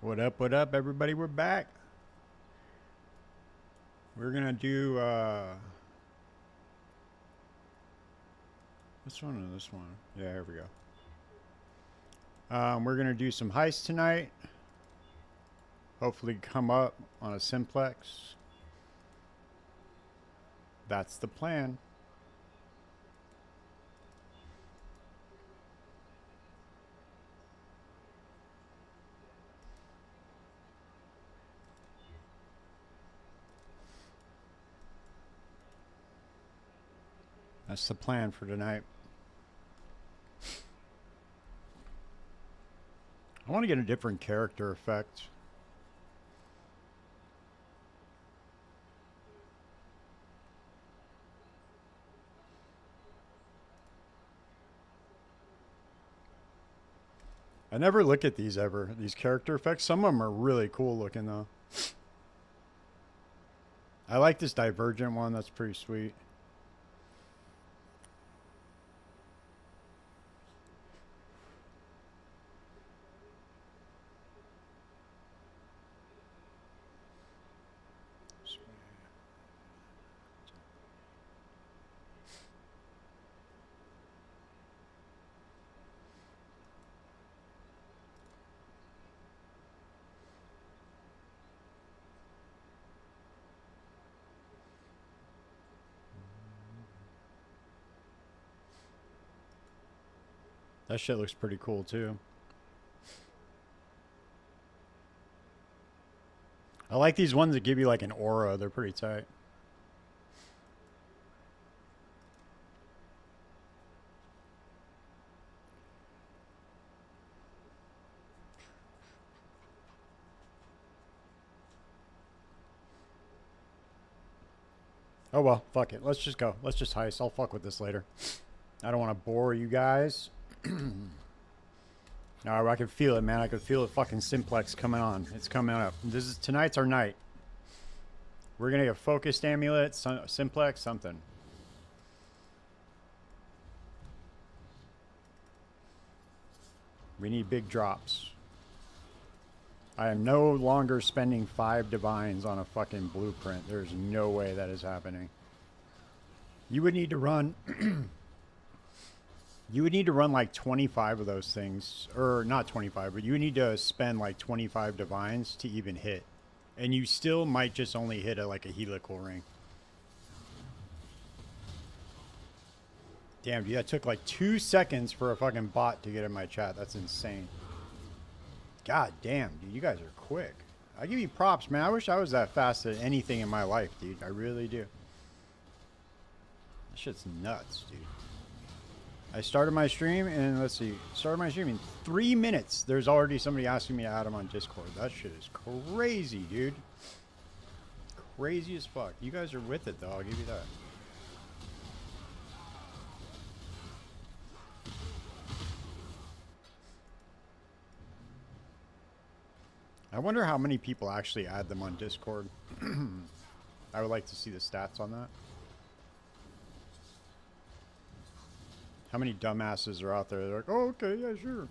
What up, everybody? We're back. We're gonna do, this one or this one? Yeah, here we go. We're gonna do some heist tonight. Hopefully come up on a simplex. That's the plan. That's the plan for tonight. I want to get a different character effect. I never look at these ever, these character effects. Some of them are really cool looking though. I like this Divergent one, that's pretty sweet. That shit looks pretty cool too. I like these ones that give you like an aura. They're pretty tight. Oh well, fuck it. Let's just go. Let's just heist. I'll fuck with this later. I don't want to bore you guys. Alright, I can feel it, man. I can feel it fucking simplex coming on. It's coming up. Tonight's our night. We're gonna get focused amulet, simplex, something. We need big drops. I am no longer spending 5 divines on a fucking blueprint. There's no way that is happening. You would need to run you would need to run like 25 of those things, or not 25, but you would need to spend like 25 divines to even hit. And you still might just only hit like a helical ring. Damn, dude, that took like 2 seconds for a fucking bot to get in my chat. That's insane. God damn, dude, you guys are quick. I give you props, man. I wish I was that fast at anything in my life, dude. I really do. That shit's nuts, dude. I started my stream, and let's see. Started my stream in 3 minutes. There's already somebody asking me to add them on Discord. That shit is crazy, dude. Crazy as fuck. You guys are with it, though. I'll give you that. I wonder how many people actually add them on Discord. I would like to see the stats on that. How many dumbasses are out there? They're like, oh, okay, yeah, sure.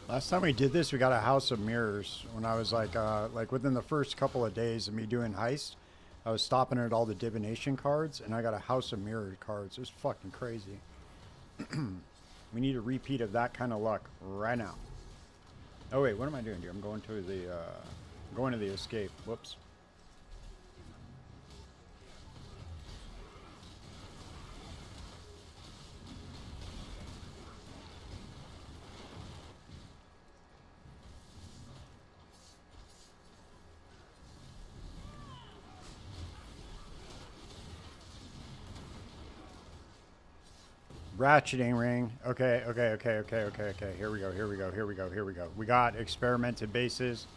Last time we did this, we got a house of mirrors. When I was like within the first couple of days of me doing heist, I was stopping at all the divination cards, and I got a house of mirror cards. It was fucking crazy. We need a repeat of that kind of luck right now. Oh wait, what am I doing here? I'm going to the escape. Whoops. Ratcheting ring. Okay. Here we go. We got experimented bases.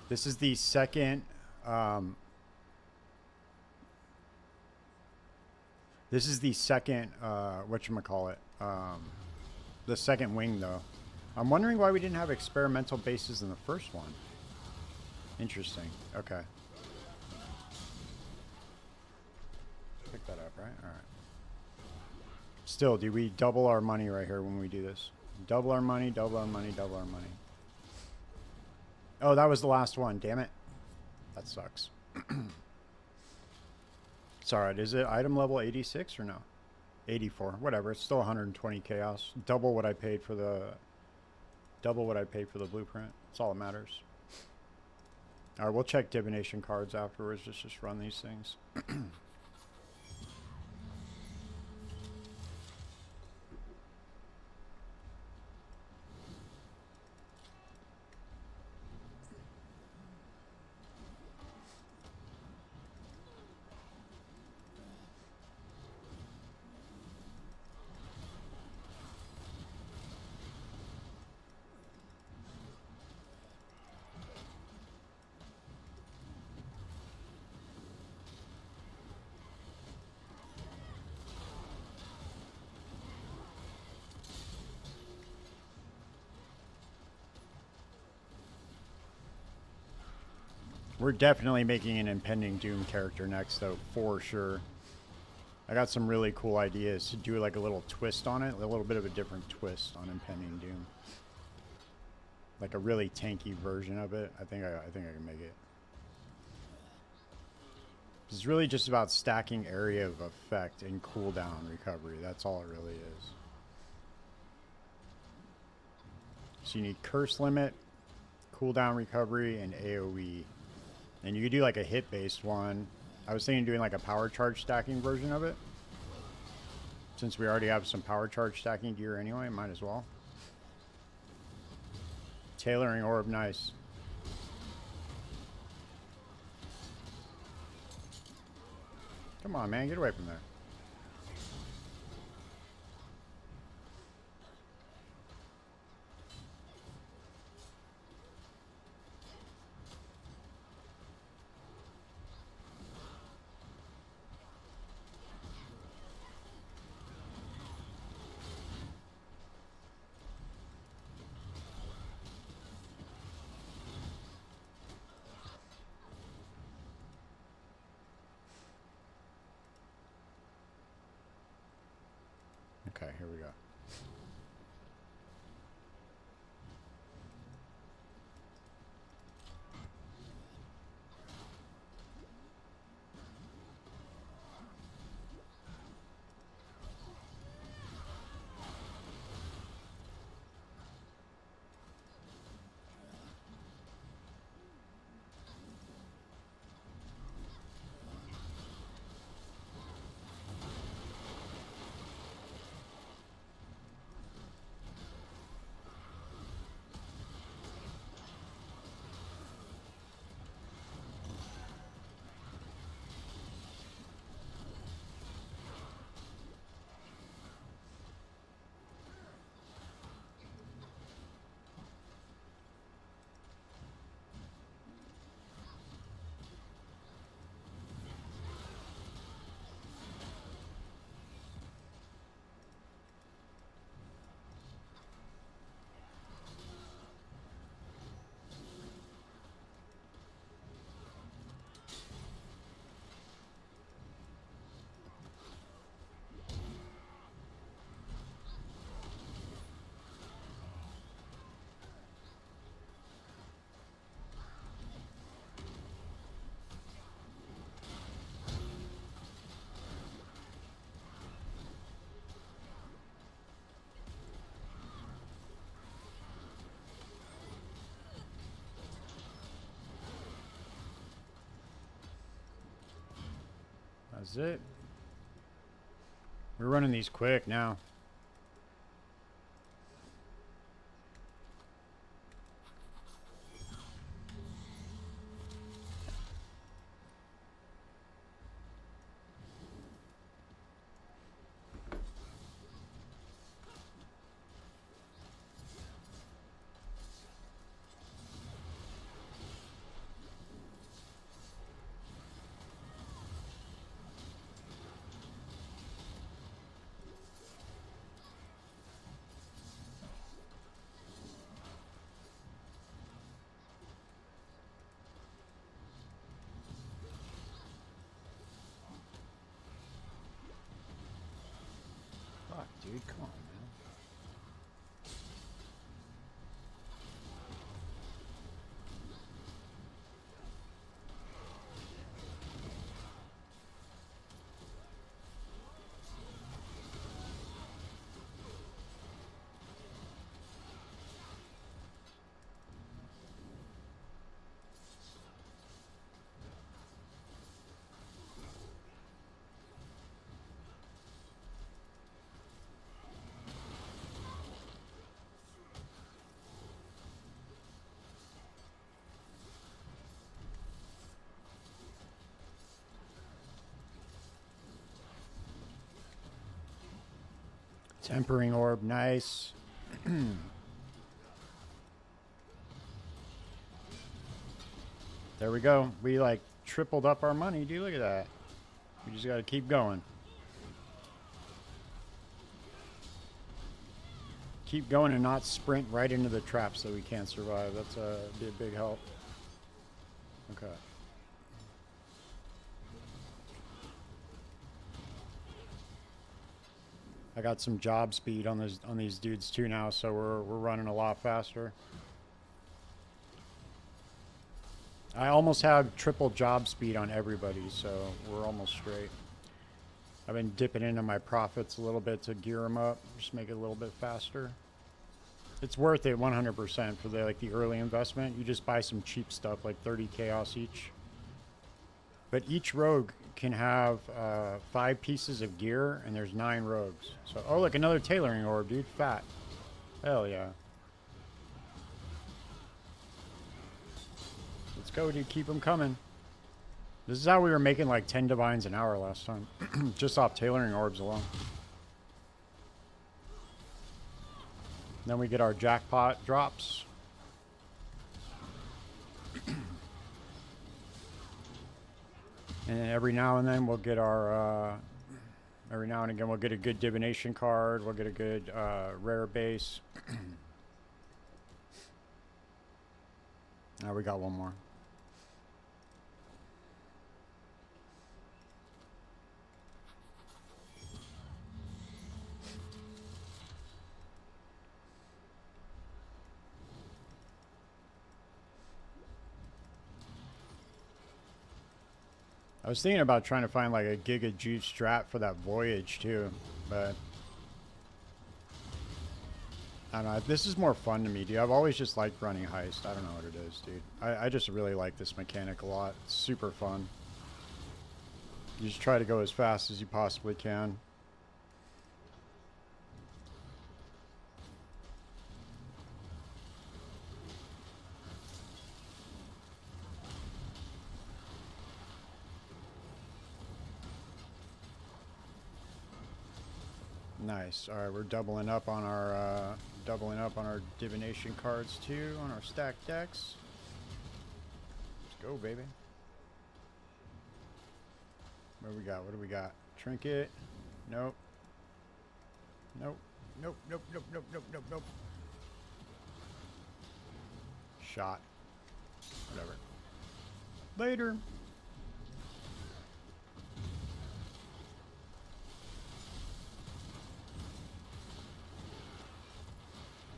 This is the second. This is the second. Whatchamacallit? The second wing, though. I'm wondering why we didn't have experimental bases in the first one. Interesting. Okay. Pick that up, right? All right. Still, do we double our money right here when we do this? Double our money, double our money, double our money. Oh, that was the last one. Damn it. That sucks. It's alright. Is it item level 86 or no? 84. Whatever. It's still 120 chaos. Double what I paid for the blueprint. That's all that matters. Alright, we'll check divination cards afterwards. Let's just run these things. We're definitely making an Impending Doom character next, though, for sure. I got some really cool ideas to do like a little twist on it, a little bit of a different twist on Impending Doom. Like a really tanky version of it. I think I can make it. It's really just about stacking area of effect and cooldown recovery. That's all it really is. So you need curse limit, cooldown recovery, and AoE. And you could do like a hit-based one. I was thinking doing like a power charge stacking version of it. Since we already have some power charge stacking gear anyway, might as well. Tailoring orb, nice. Come on, man, get away from there. Okay, here we go. Is it? We're running these quick now. Fuck, dude, come on, man. Tempering orb, nice. There we go. We like tripled up our money, dude. Look at that. We just gotta keep going. Keep going and not sprint right into the traps that we can't survive. That's be a big help. Okay. I got some job speed on these dudes too now, so we're running a lot faster. I almost have triple job speed on everybody, so we're almost straight. I've been dipping into my profits a little bit to gear them up, just make it a little bit faster. It's worth it 100% for the early investment. You just buy some cheap stuff like 30 chaos each. But each rogue can have 5 pieces of gear, and there's 9 rogues. So, oh look, another tailoring orb, dude. Fat. Hell yeah. Let's go, dude. Keep them coming. This is how we were making like 10 divines an hour last time. Just off tailoring orbs alone. Then we get our jackpot drops. And every now and then we'll get our, every now and again we'll get a good divination card. We'll get a good rare base. Now we got one more. I was thinking about trying to find like a Giga Juice strat for that voyage too, but I don't know. This is more fun to me, dude. I've always just liked running Heist. I don't know what it is, dude. I just really like this mechanic a lot. It's super fun. You just try to go as fast as you possibly can. Nice. All right, we're doubling up on our divination cards too, on our stacked decks. Let's go, baby. What do we got? What do we got? Trinket. Nope. Nope. Nope. Nope. Nope. Nope. Nope. Nope. Nope. Shot. Whatever. Later.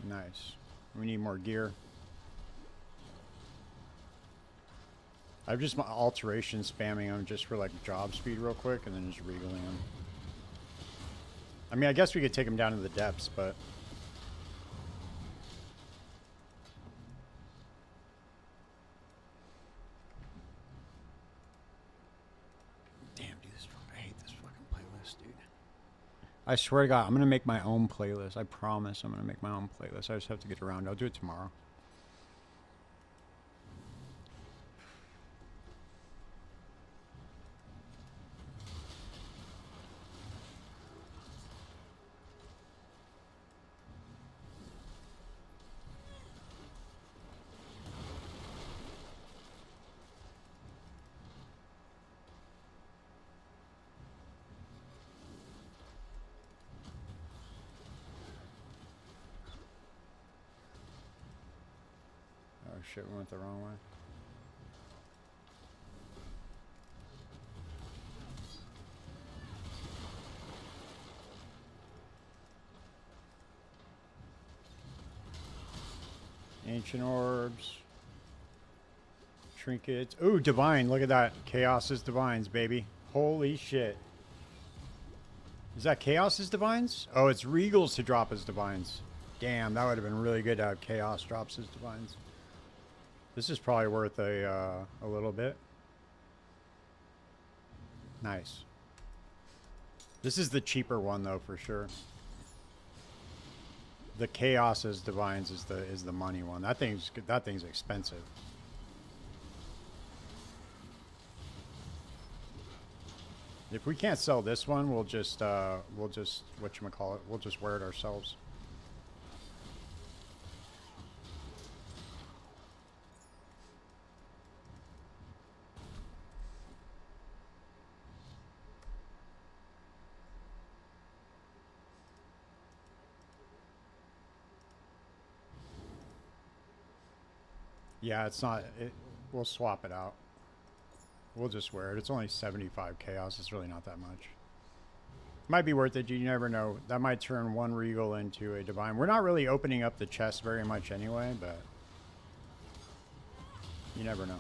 Nice. We need more gear. I've just my alteration spamming them just for like job speed real quick and then just regaling them. I mean, I guess we could take them down to the depths, but damn, dude, I I swear to God, I'm gonna make my own playlist. I promise I'm gonna make my own playlist. I just have to get around. I'll do it tomorrow. Oh shit, we went the wrong way. Ancient orbs. Trinkets. Ooh, divine. Look at that. Chaos is divines, baby. Holy shit. Is that Chaos is divines? Oh, it's Regals to drop as divines. Damn, that would have been really good to have Chaos drops as divines. This is probably worth a little bit. Nice. This is the cheaper one though, for sure. The Chaos as divines is the money one. That thing's expensive. If we can't sell this one, we'll just whatchamacallit, we'll just wear it ourselves. Yeah, it's not. We'll swap it out. We'll just wear it. It's only 75 chaos. It's really not that much. Might be worth it. You never know. That might turn one regal into a divine. We're not really opening up the chest very much anyway, but you never know.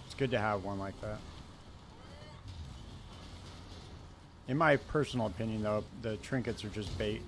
It's good to have one like that. In my personal opinion, though, the trinkets are just bait.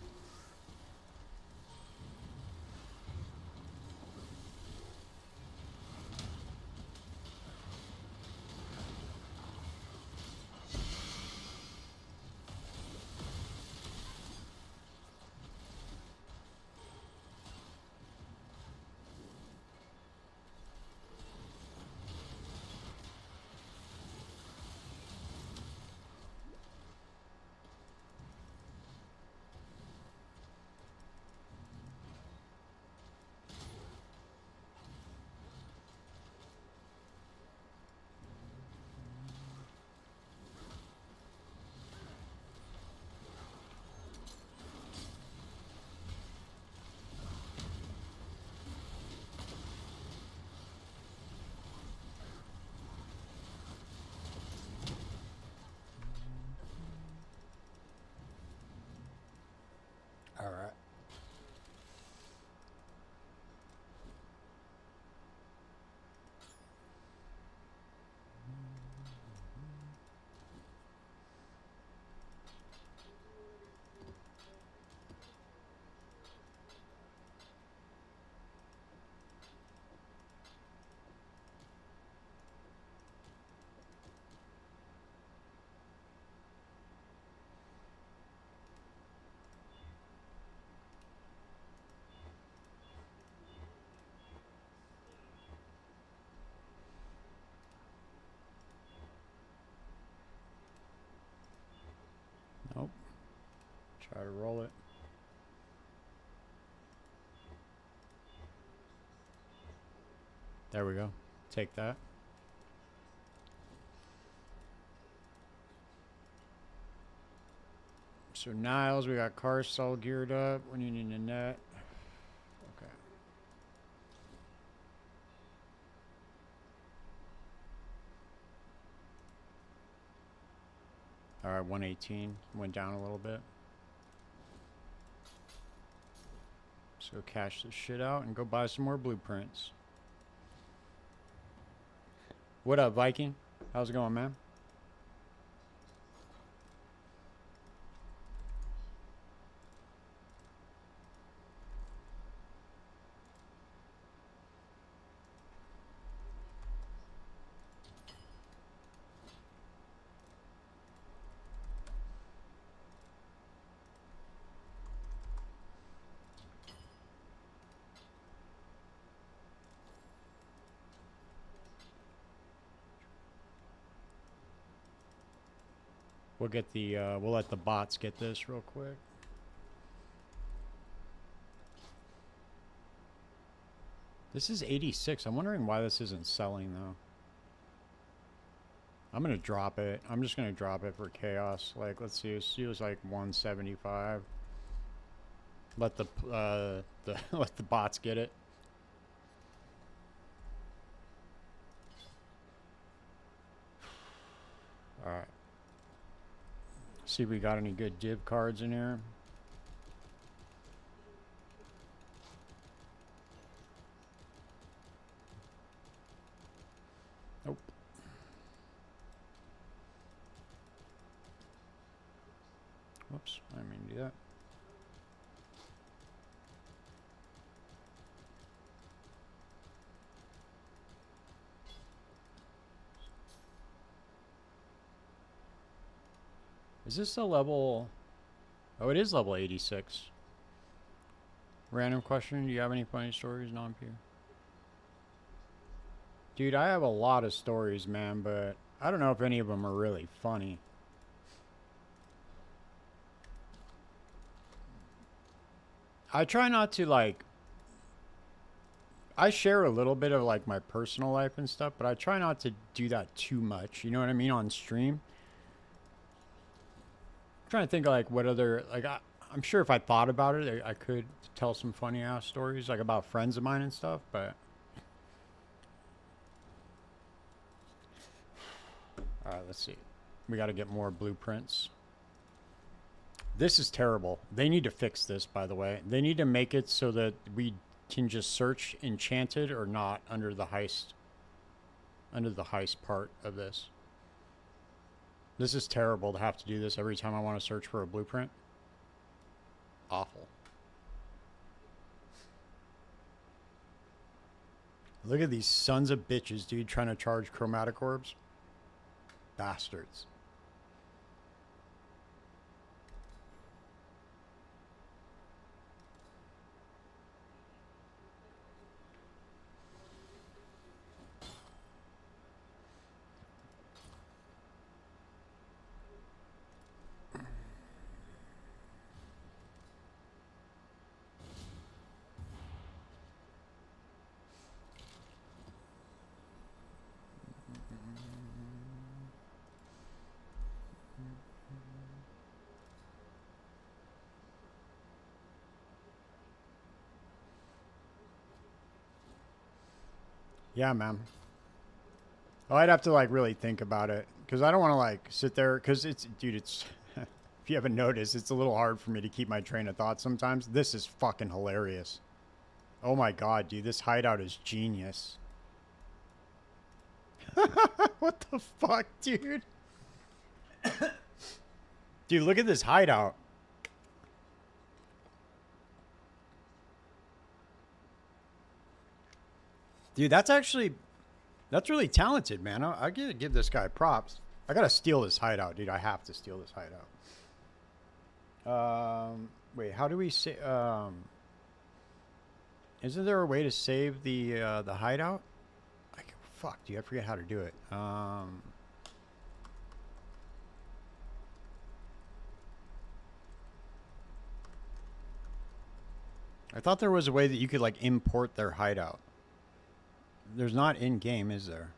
All right. Nope. Try to roll it. There we go. Take that. So Niles, we got Karst all geared up. We're needing a net. Okay. All right, 118. Went down a little bit. So cash this shit out and go buy some more blueprints. What up, Viking? How's it going, man? We'll get the, we'll let the bots get this real quick. This is 86. I'm wondering why this isn't selling, though. I'm going to drop it. I'm just going to drop it for chaos. Like, let's see. Let's use, like, 175. Let the let the bots get it. All right. See if we got any good div cards in here. Nope. Whoops, I didn't mean to do that. Is this a level... Oh, it is level 86. Random question, do you have any funny stories, non-peer? Dude, I have a lot of stories, man, but I don't know if any of them are really funny. I try not to, like... I share a little bit of, like, my personal life and stuff, but I try not to do that too much, you know what I mean, on stream. I'm trying to think of, like, what other, like, I'm sure if I thought about it, I could tell some funny ass stories, like, about friends of mine and stuff, but... Alright, let's see. We gotta get more blueprints. This is terrible. They need to fix this, by the way. They need to make it so that we can just search enchanted or not under the heist part of this. This is terrible to have to do this every time I want to search for a blueprint. Awful. Look at these sons of bitches, dude, trying to charge chromatic orbs. Bastards. Yeah, man. Oh, I'd have to, like, really think about it. Because I don't want to, like, sit there. Because it's, dude, it's... if you haven't noticed, it's a little hard for me to keep my train of thought sometimes. This is fucking hilarious. Oh my god, dude. This hideout is genius. What the fuck, dude? Dude, look at this hideout. Dude, that's really talented, man. I give this guy props. I gotta steal this hideout, dude. I have to steal this hideout. Wait, how do we say? Isn't there a way to save the hideout? Fuck, dude, I forget how to do it. I thought there was a way that you could, like, import their hideout. There's not in-game, is there?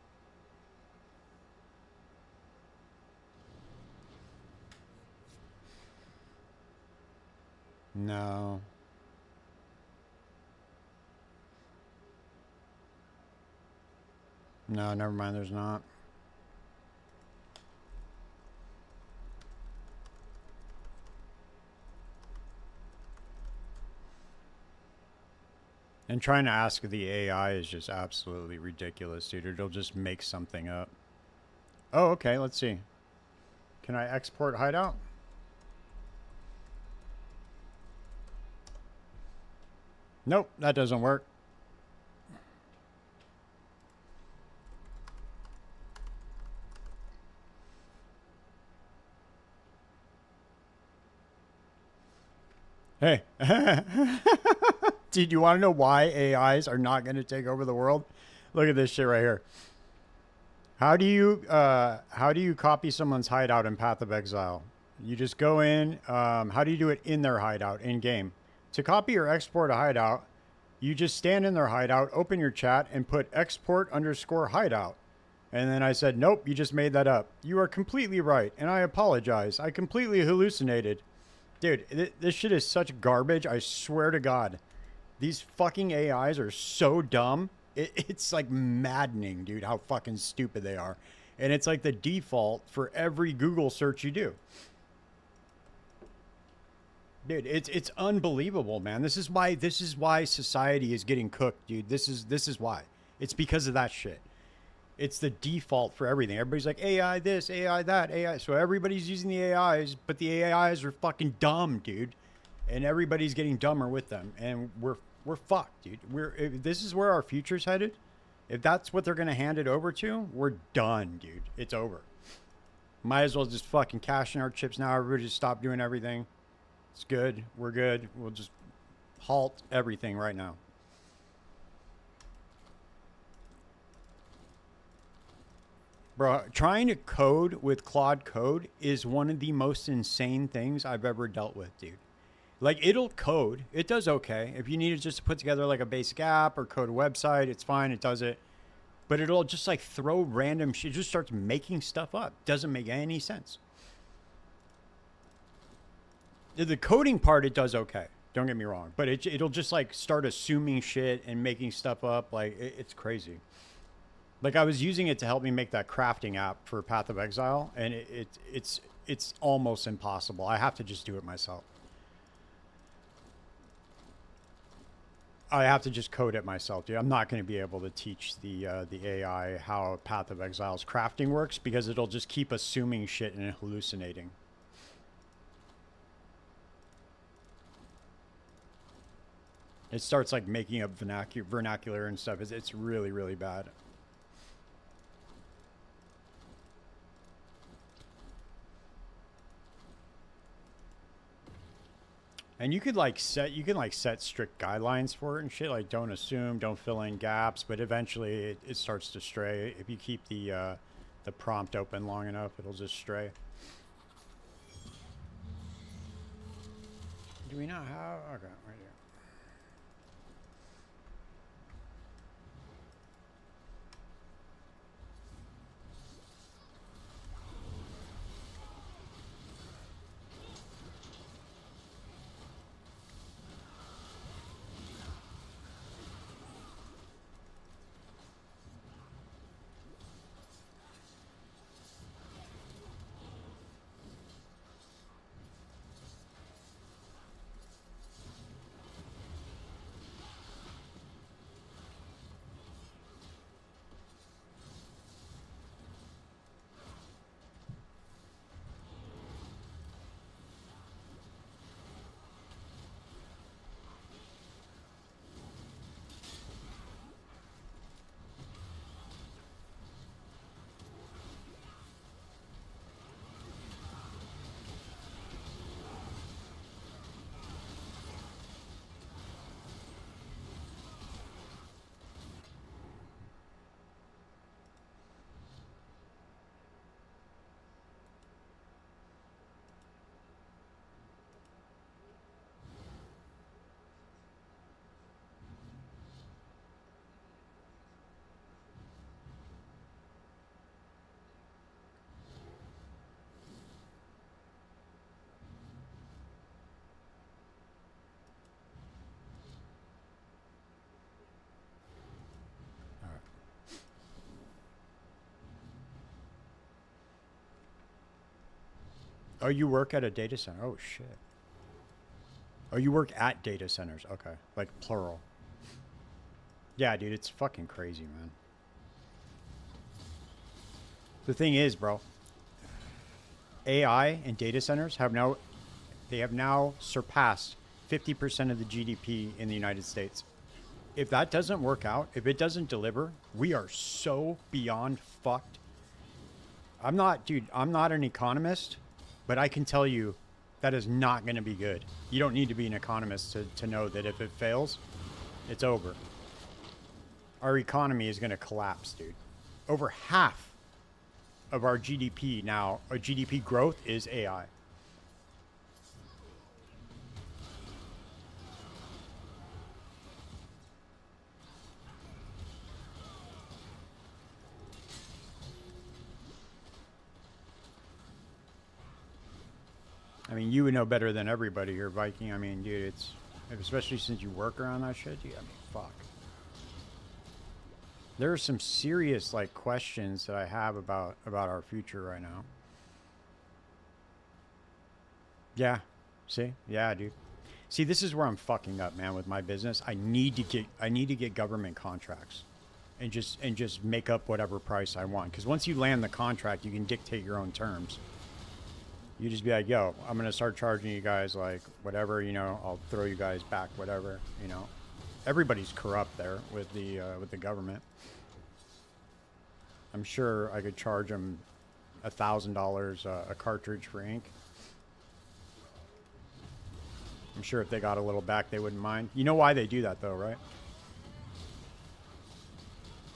No. No, never mind, there's not. And trying to ask the AI is just absolutely ridiculous, dude. It'll just make something up. Oh, okay, let's see. Can I export hideout? Nope, that doesn't work. Hey. Dude, you want to know why AIs are not going to take over the world? Look at this shit right here. How do you copy someone's hideout in Path of Exile? You just go in. How do you do it in their hideout in game? To copy or export a hideout, you just stand in their hideout, open your chat, and put export underscore hideout. And then I said, nope, you just made that up. You are completely right, and I apologize. I completely hallucinated. Dude, this shit is such garbage. I swear to God. These fucking AIs are so dumb. It's like maddening, dude, how fucking stupid they are. And it's like the default for every Google search you do. Dude, it's unbelievable, man. This is why society is getting cooked, dude. This is why. It's because of that shit. It's the default for everything. Everybody's like AI this, AI that, AI. So everybody's using the AIs, but the AIs are fucking dumb, dude. And everybody's getting dumber with them, and we're fucked, dude. This is where our future's headed. If that's what they're gonna hand it over to, we're done, dude. It's over. Might as well just fucking cash in our chips now. Everybody just stop doing everything. It's good. We're good. We'll just halt everything right now. Bro, trying to code with Claude Code is one of the most insane things I've ever dealt with, dude. Like, it'll code. It does okay. If you need it just to put together, like, a basic app or code a website, it's fine. It does it. But it'll just, like, throw random shit. It just starts making stuff up. Doesn't make any sense. The coding part, it does okay. Don't get me wrong. But it'll just, like, start assuming shit and making stuff up. Like, it's crazy. Like, I was using it to help me make that crafting app for Path of Exile. And it's almost impossible. I have to just do it myself. I have to just code it myself, dude. I'm not going to be able to teach the AI how Path of Exile's crafting works because it'll just keep assuming shit and hallucinating. It starts like making up vernacular and stuff. It's really, really bad. And you can set strict guidelines for it and shit. Like, don't assume, don't fill in gaps. But eventually, it starts to stray. If you keep the prompt open long enough, it'll just stray. Do we not have? Okay, right here. Oh, you work at a data center. Oh, shit. Oh, you work at data centers. Okay. Like, plural. Yeah, dude, it's fucking crazy, man. The thing is, bro, AI and data centers have now surpassed 50% of the GDP in the United States. If that doesn't work out, if it doesn't deliver, we are so beyond fucked. I'm not an economist, but I can tell you that is not going to be good. You don't need to be an economist to know that if it fails, it's over. Our economy is going to collapse, dude. Over half of our GDP now, our GDP growth is AI. I mean, you would know better than everybody here, Viking. I mean, dude, it's, especially since you work around that shit, dude, I mean, fuck. There are some serious, like, questions that I have about our future right now. Yeah. See? Yeah, dude. See, this is where I'm fucking up, man, with my business. I need to get government contracts and just make up whatever price I want. Because once you land the contract, you can dictate your own terms. You just be like, yo, I'm going to start charging you guys like whatever, you know, I'll throw you guys back whatever, you know. Everybody's corrupt there with the government. I'm sure I could charge them $1,000 a cartridge for ink. I'm sure if they got a little back, they wouldn't mind. You know why they do that though, right?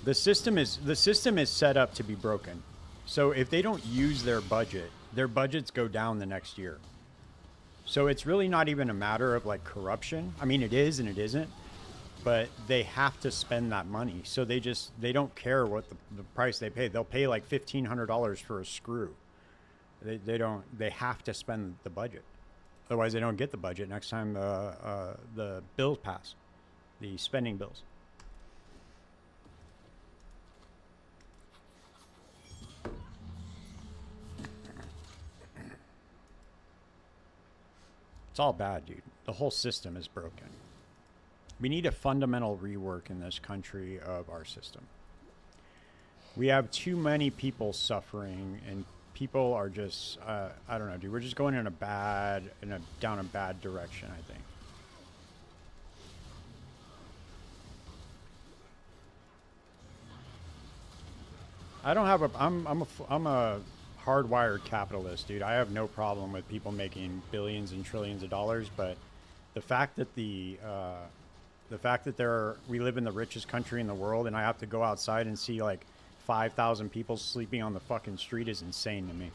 The system is set up to be broken. So if they don't use their budgets go down the next year. So it's really not even a matter of like corruption. I mean, it is and it isn't, but they have to spend that money. So they don't care what the price they pay. They'll pay like $1,500 for a screw. They have to spend the budget. Otherwise they don't get the budget next time the bills pass, the spending bills. It's all bad, dude. The whole system is broken. We need a fundamental rework in this country of our system. We have too many people suffering, and people are just, I don't know, dude. We're just going down a bad direction, I think. I don't have a, I'm a hardwired capitalist, dude. I have no problem with people making billions and trillions of dollars, but the fact that we live in the richest country in the world, and I have to go outside and see like 5,000 people sleeping on the fucking street is insane to me.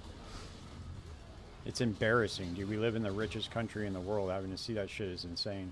It's embarrassing, dude. We live in the richest country in the world. Having to see that shit is insane.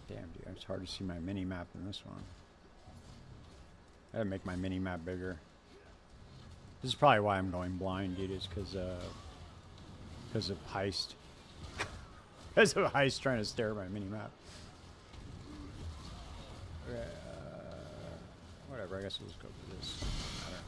Damn, dude, it's hard to see my mini map in this one. I gotta make my mini map bigger. This is probably why I'm going blind, dude, is because of Heist. Because of Heist trying to stare at my mini map. Whatever, I guess we'll just go for this. I don't know.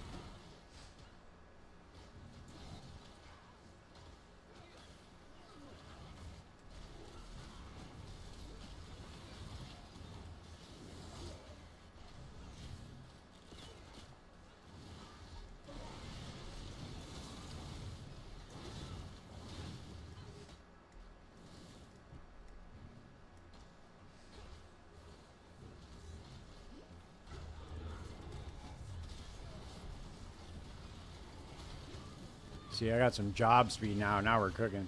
See, I got some job speed now. Now we're cooking.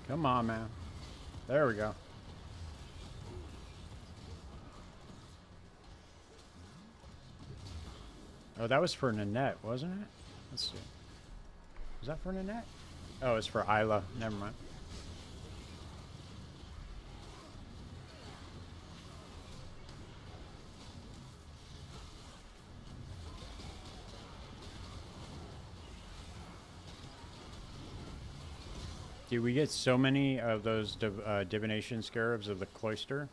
Come on, man. There we go. Oh, that was for Nanette, wasn't it? Let's see. Was that for Nanette? Oh, it's for Isla. Never mind. Dude, we get so many of those divination scarabs of the cloister.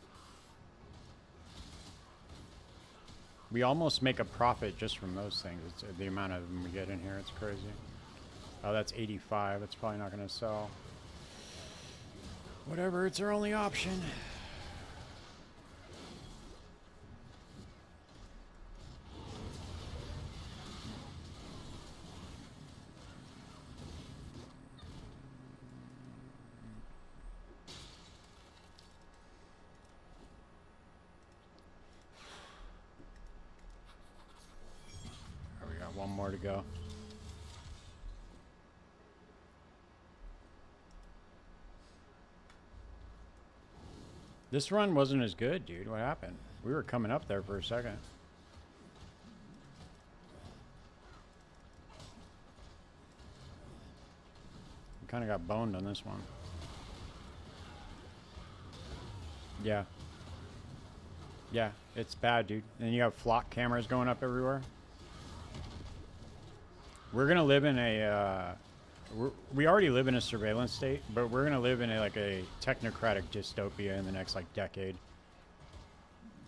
We almost make a profit just from those things. It's, the amount of them we get in here, it's crazy. Oh, that's 85. It's probably not going to sell. Whatever, it's our only option. We got one more to go. This run wasn't as good, dude. What happened? We were coming up there for a second. We kind of got boned on this one. Yeah. Yeah, it's bad, dude. And you have flock cameras going up everywhere. We're gonna live in a we already live in a surveillance state, but we're gonna live in a like a technocratic dystopia in the next like decade.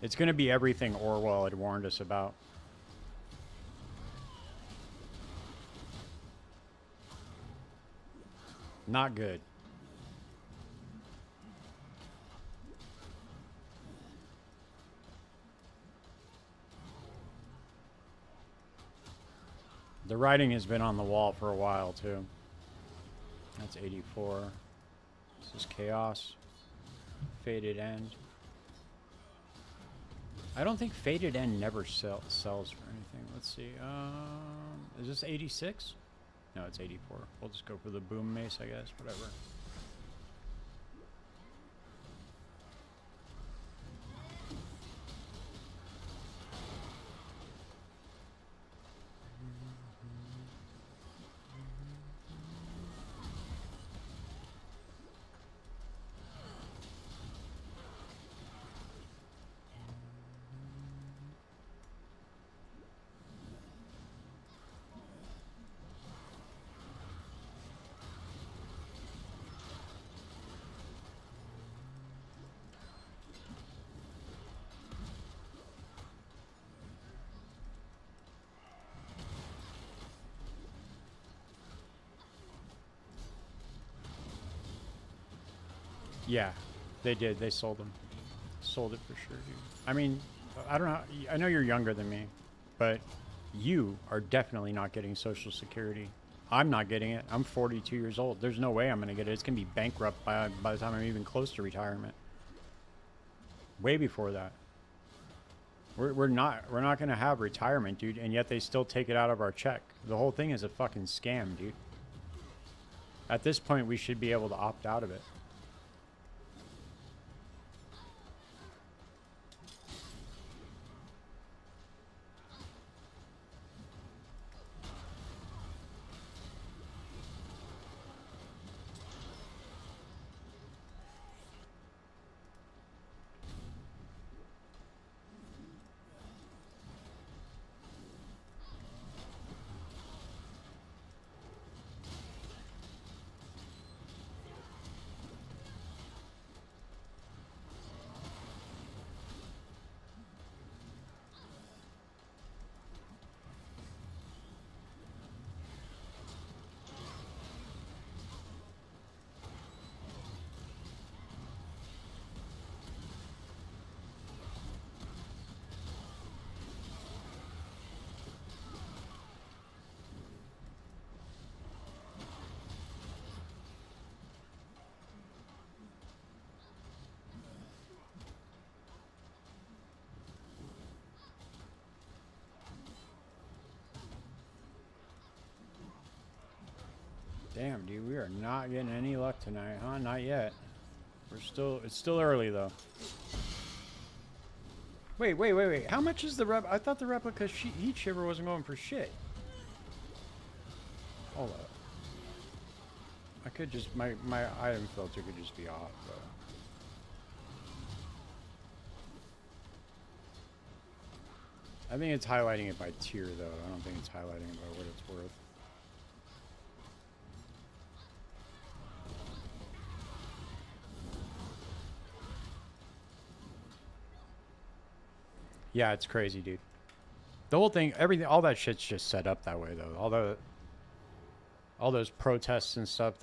It's gonna be everything Orwell had warned us about. Not good. The writing has been on the wall for a while, too. That's 84. This is Chaos. Faded End. I don't think Faded End never sells for anything. Let's see. Is this 86? No, it's 84. We'll just go for the Boom Mace, I guess. Whatever. Yeah, they did. They sold them. Sold it for sure, dude. I mean, I don't know. I know you're younger than me, but you are definitely not getting Social Security. I'm not getting it. I'm 42 years old. There's no way I'm going to get it. It's going to be bankrupt by the time I'm even close to retirement. Way before that. We're not going to have retirement, dude, and yet they still take it out of our check. The whole thing is a fucking scam, dude. At this point, we should be able to opt out of it. Damn, dude, we are not getting any luck tonight, huh? Not yet. It's still early, though. Wait. How much is the rep? I thought the replica heat shiver wasn't going for shit. Hold up. I could just, my item filter could just be off, though. I think it's highlighting it by tier, though. I don't think it's highlighting it by what it's worth. Yeah, it's crazy, dude. The whole thing, everything, all that shit's just set up that way, though. All those protests and stuff,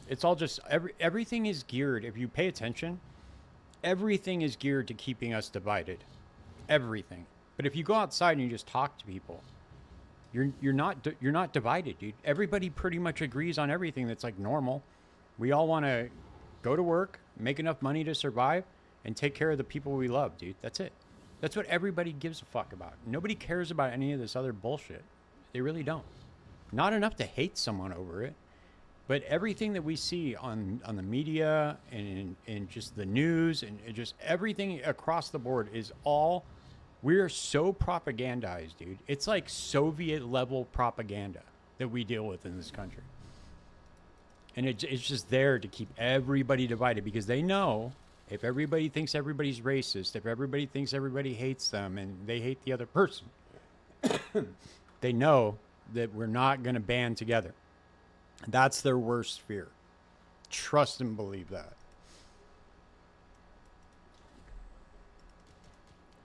it's all just everything is geared. If you pay attention, everything is geared to keeping us divided. Everything. But if you go outside and you just talk to people, you're not divided, dude. Everybody pretty much agrees on everything that's like normal. We all want to go to work, make enough money to survive, and take care of the people we love, dude. That's it. That's what everybody gives a fuck about. Nobody cares about any of this other bullshit. They really don't. Not enough to hate someone over it, but everything that we see on the media and in just the news and just everything across the board is all, we're so propagandized, dude. It's like Soviet level propaganda that we deal with in this country. And it's just there to keep everybody divided because they know if everybody thinks everybody's racist, if everybody thinks everybody hates them and they hate the other person, they know that we're not going to band together. That's their worst fear. Trust and believe that.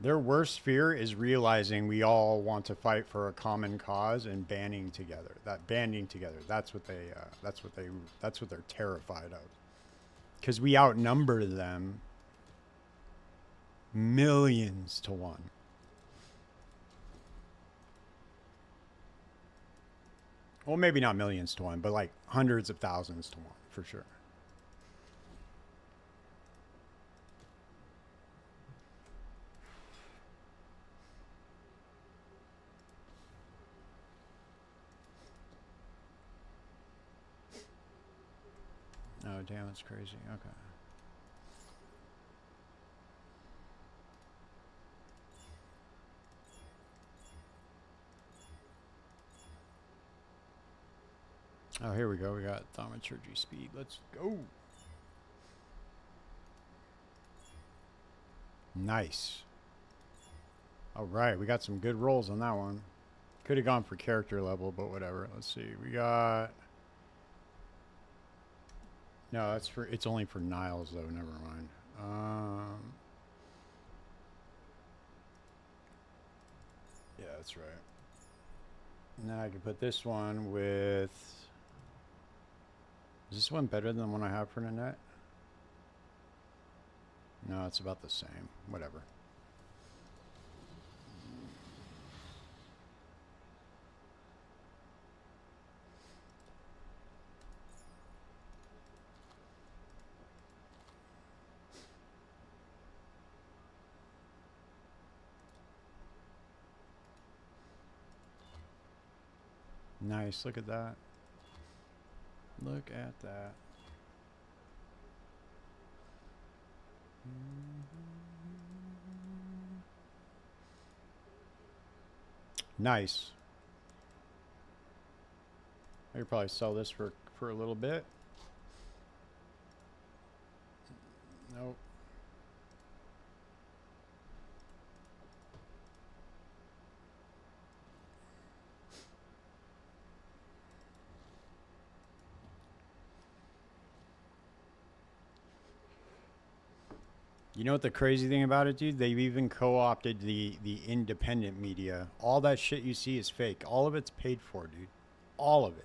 Their worst fear is realizing we all want to fight for a common cause and banding together. That's what they're terrified of. Because we outnumber them millions to one. Well, maybe not millions to one, but like hundreds of thousands to one, for sure. Oh, damn, that's crazy. Okay. Oh, here we go. We got thaumaturgy speed. Let's go. Nice. All right, we got some good rolls on that one. Could have gone for character level, but whatever. Let's see. We got... No, that's for... It's only for Niles, though. Never mind. Yeah, that's right. Now I can put this one with... Is this one better than the one I have for Nanette? No, it's about the same. Whatever. Nice. Look at that. Look at that. Nice. I could probably sell this for a little bit. Nope. You know what the crazy thing about it, dude? They've even co-opted the independent media. All that shit you see is fake. All of it's paid for, dude. All of it.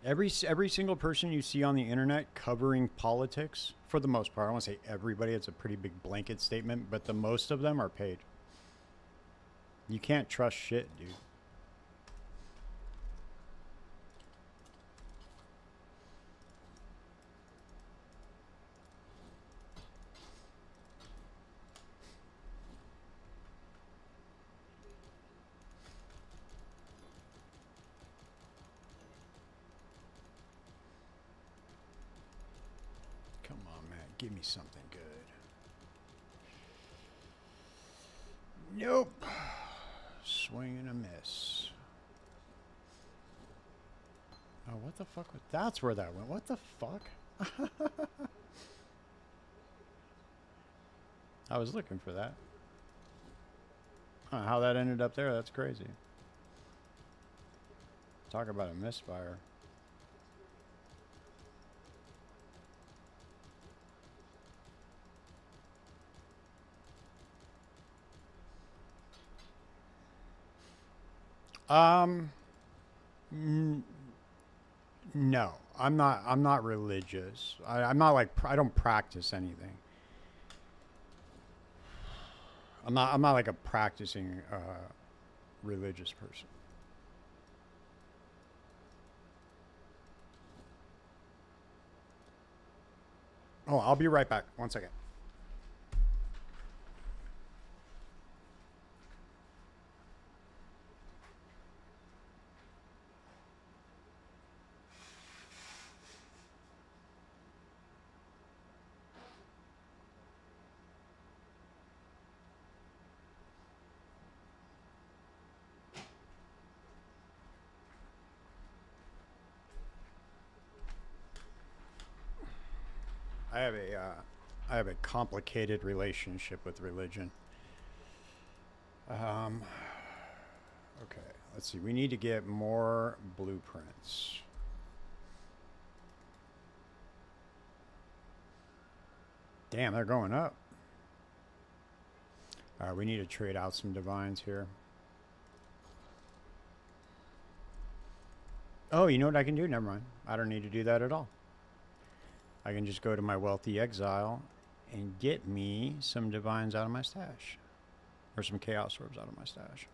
Every single person you see on the internet covering politics, for the most part, I don't want to say everybody, it's a pretty big blanket statement, but the most of them are paid. You can't trust shit, dude. Give me something good. Nope. Swing and a miss. Oh, what the fuck? That's where that went. What the fuck? I was looking for that. How that ended up there, that's crazy. Talk about a misfire. Um, no, I'm not. I'm not religious. I'm not like. I don't practice anything. I'm not. I'm not like a practicing religious person. Oh, I'll be right back. One second. I have a. I have a complicated relationship with religion. Um, okay, let's see. We need to get more blueprints. Damn, they're going up. All right, we need to trade out some divines here. Oh, you know what I can do? Never mind. I don't need to do that at all. I can just go to my wealthy exile and get me some divines out of my stash. Or some chaos orbs out of my stash.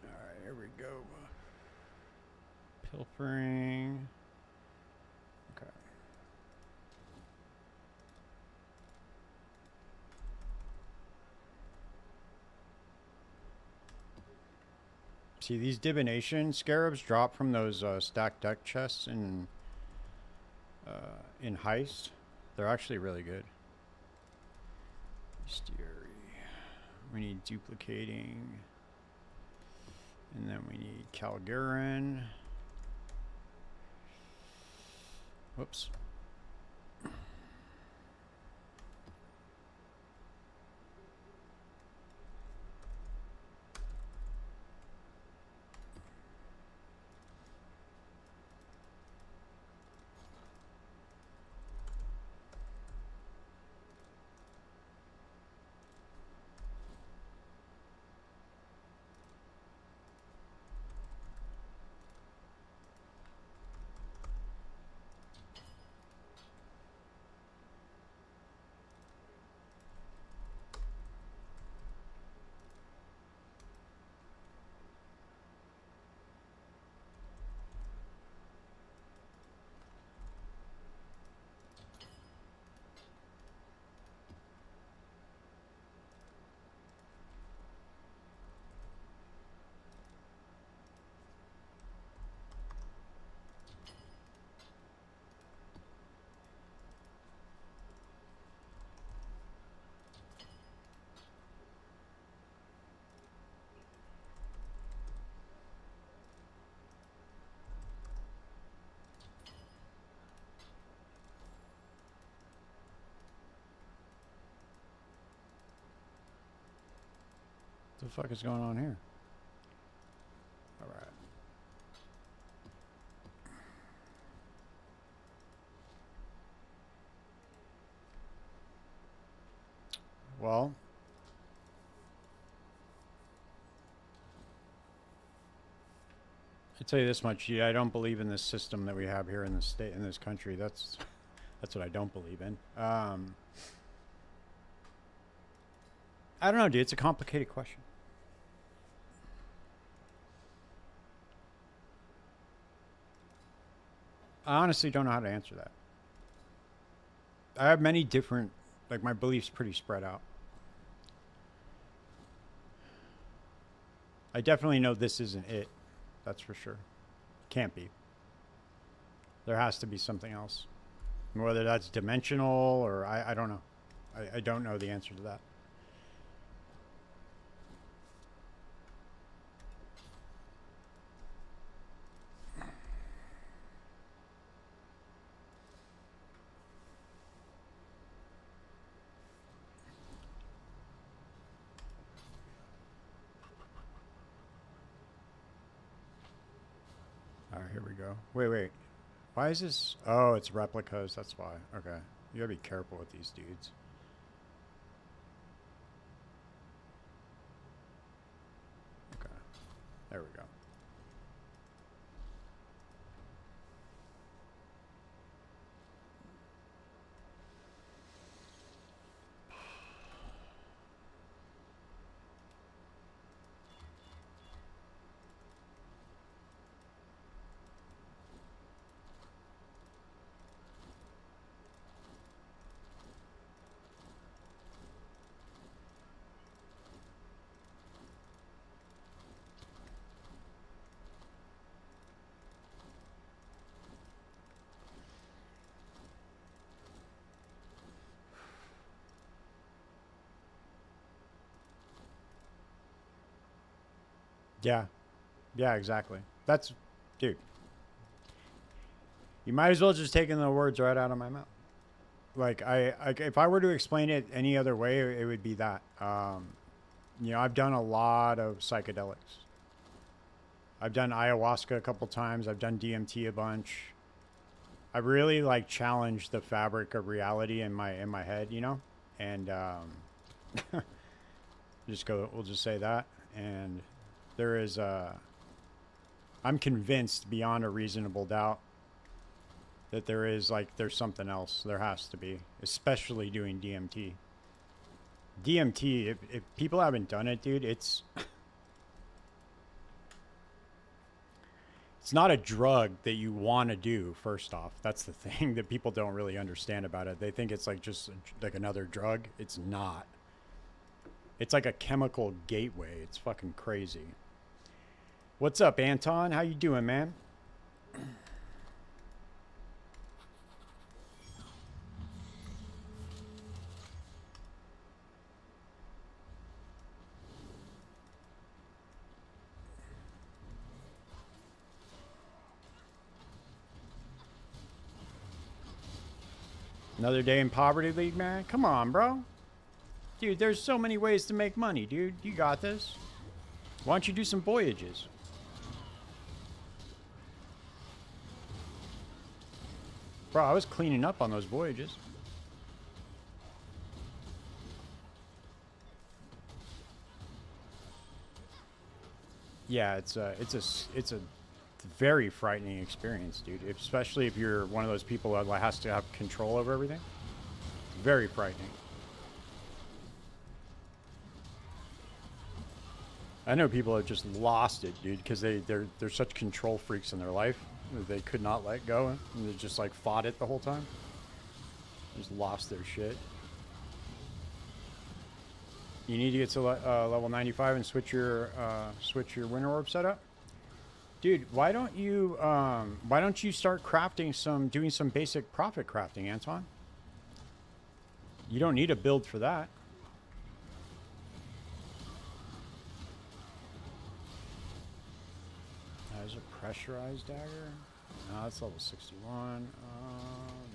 Alright, here we go. Pilfering. Okay. See, these divination scarabs drop from those stacked deck chests in Heist. They're actually really good. Bestiary. We need duplicating. And then we need Calgarin. Whoops. What the fuck is going on here? Alright. Well, I'll tell you this much. Yeah, I don't believe in this system that we have here in this state, in this country. That's what I don't believe in. I don't know, dude. It's a complicated question. I honestly don't know how to answer that. I have many different, like my beliefs pretty spread out. I definitely know this isn't it. That's for sure. Can't be. There has to be something else. Whether that's dimensional or I don't know. I don't know the answer to that. All right, here we go. Wait. Why is this? Oh, it's replicas. That's why. Okay. You gotta be careful with these dudes. Okay. There we go. Yeah. Yeah, exactly. That's, dude, you might as well just taking the words right out of my mouth. Like, if I were to explain it any other way, it would be that. You know, I've done a lot of psychedelics. I've done ayahuasca a couple times. I've done DMT a bunch. I really like challenged the fabric of reality in my head, you know, and just go. We'll just say that. And there is I'm convinced beyond a reasonable doubt that there is there's something else. There has to be, especially doing DMT. DMT. If people haven't done it, dude, it's not a drug that you want to do. First off, that's the thing that people don't really understand about it. They think it's like just like another drug. It's not. It's like a chemical gateway. It's fucking crazy. What's up, Anton? How you doing, man? Another day in Poverty League, man? Come on, bro. Dude, there's so many ways to make money, dude. You got this. Why don't you do some voyages? Bro, I was cleaning up on those voyages. Yeah, it's a very frightening experience, dude. Especially if you're one of those people that has to have control over everything. Very frightening. I know people have just lost it, dude, because they're such control freaks in their life that they could not let go, and they just like fought it the whole time. Just lost their shit. You need to get to level 95 and switch your winter orb setup. Dude, why don't you start crafting doing some basic profit crafting, Anton? You don't need a build for that. There's a pressurized dagger. No, that's level 61.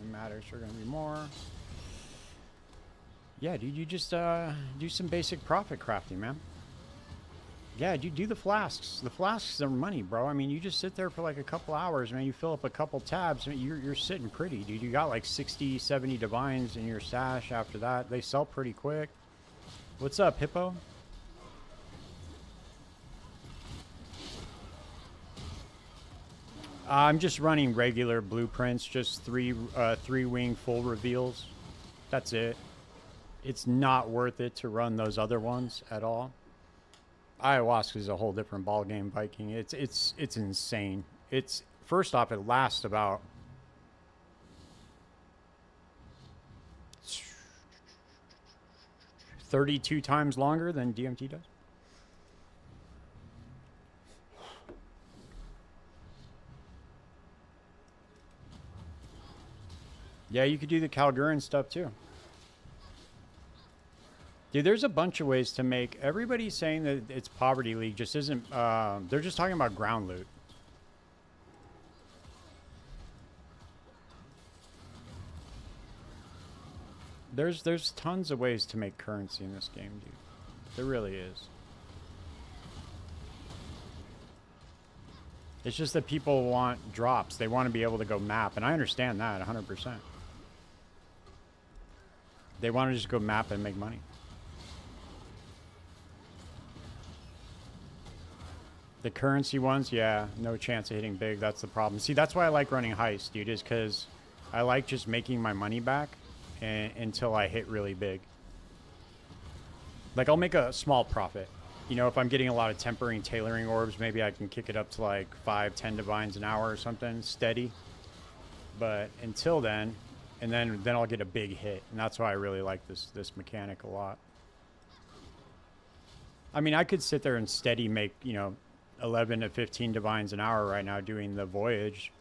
The matters are gonna be more. Yeah, dude, you just do some basic profit crafting, man. Yeah, you do the flasks. The flasks are money, bro. I mean, you just sit there for like a couple hours, man. You fill up a couple tabs, I mean, you're sitting pretty, dude. You got like 60, 70 divines in your stash after that. They sell pretty quick. What's up, Hippo? I'm just running regular blueprints, just three wing full reveals. That's it. It's not worth it to run those other ones at all. Ayahuasca is a whole different ballgame, Viking. It's insane. It's first off, it lasts about 32 times longer than DMT does. Yeah, you could do the Calguran stuff too. Dude, there's a bunch of ways to make. Everybody's saying that it's Poverty League just isn't. They're just talking about ground loot. There's tons of ways to make currency in this game, dude. There really is. It's just that people want drops. They want to be able to go map, and I understand that 100%. They want to just go map and make money. The currency ones, yeah, no chance of hitting big. That's the problem. See, that's why I like running Heist, dude, is because I like just making my money back until I hit really big. Like, I'll make a small profit. You know, if I'm getting a lot of tempering, tailoring orbs, maybe I can kick it up to like 5, 10 divines an hour or something, steady. But until then, and then I'll get a big hit. And that's why I really like this mechanic a lot. I mean, I could sit there and steady make, you know, 11 to 15 divines an hour right now doing the voyage,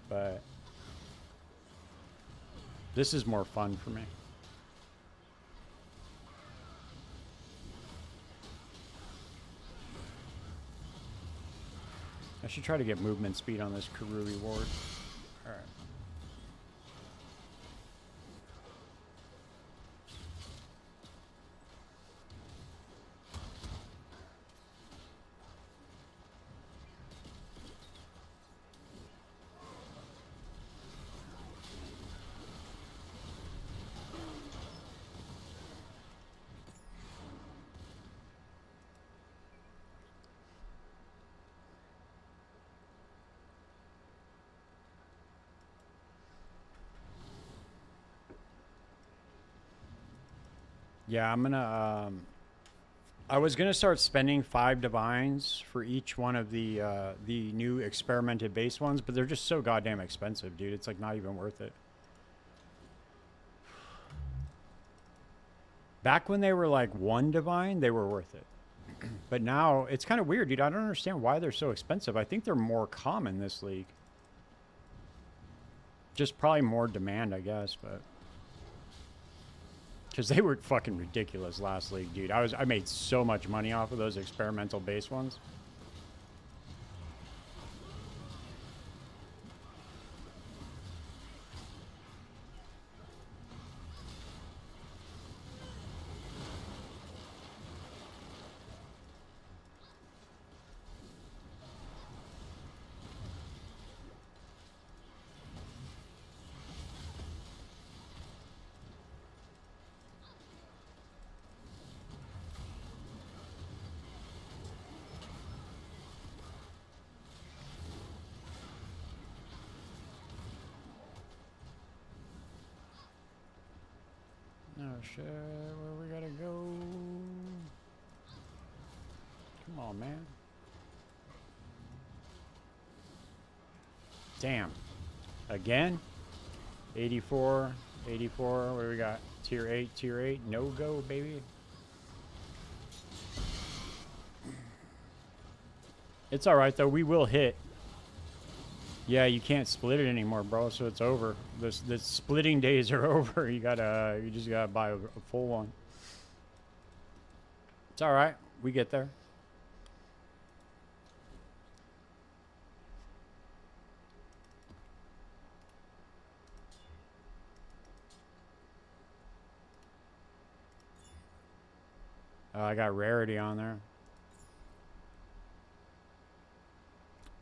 but this is more fun for me. I should try to get movement speed on this Karui ward. All right. Yeah, I'm gonna. I was gonna start spending 5 divines for each one of the new experimented base ones, but they're just so goddamn expensive, dude. It's like not even worth it. Back when they were like 1 divine, they were worth it. But now it's kind of weird, dude. I don't understand why they're so expensive. I think they're more common this league. Just probably more demand, I guess, but. Because they were fucking ridiculous last league, dude. I made so much money off of those experimental base ones. Oh shit, where we gotta go? Come on, man. Damn. Again? 84, 84, what do we got? Tier 8, tier 8, no go, baby. It's alright though, we will hit. Yeah, you can't split it anymore, bro, so it's over. The splitting days are over. You just gotta buy a full one. It's alright, we get there. I got rarity on there.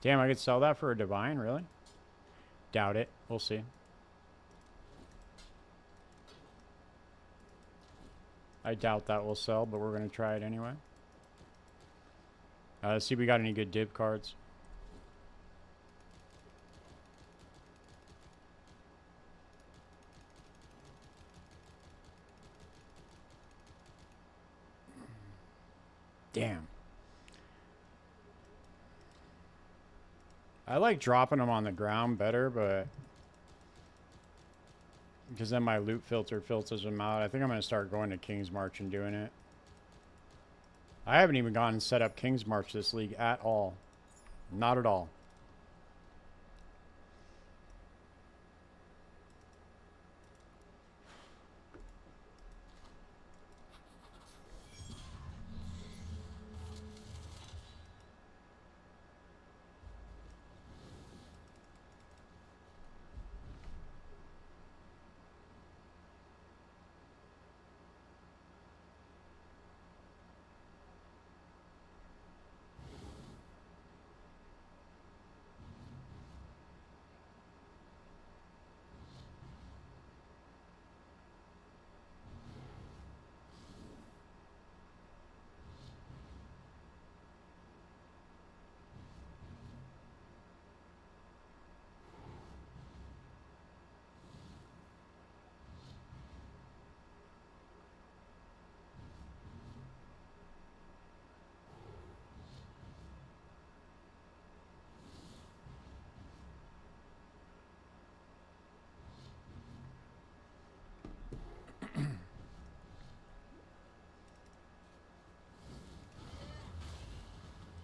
Damn, I could sell that for a divine, really? Doubt it. We'll see. I doubt that will sell, but we're going to try it anyway. Let's see if we got any good dib cards. Damn. I like dropping them on the ground better, but because then my loot filter filters them out. I think I'm going to start going to King's March and doing it. I haven't even gone and set up King's March this league at all. Not at all.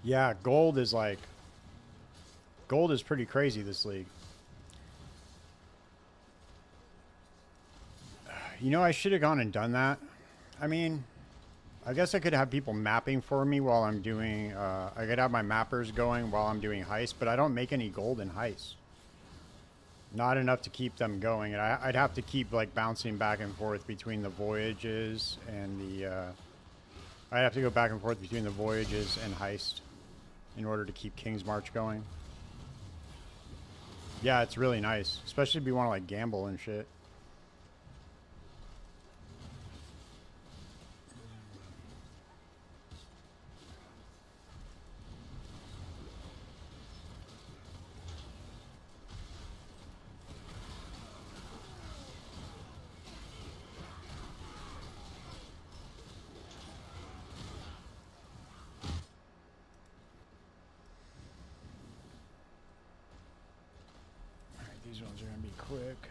Yeah, gold is like... Gold is pretty crazy this league. You know, I should have gone and done that. I mean, I guess I could have people mapping for me while I'm doing... I could have my mappers going while I'm doing Heist, but I don't make any gold in Heist. Not enough to keep them going. And I'd have to keep, like, bouncing back and forth between the voyages and the... I'd have to go back and forth between the voyages and Heist in order to keep King's March going. Yeah, it's really nice. Especially if you want to, like, gamble and shit. These ones are going to be quick.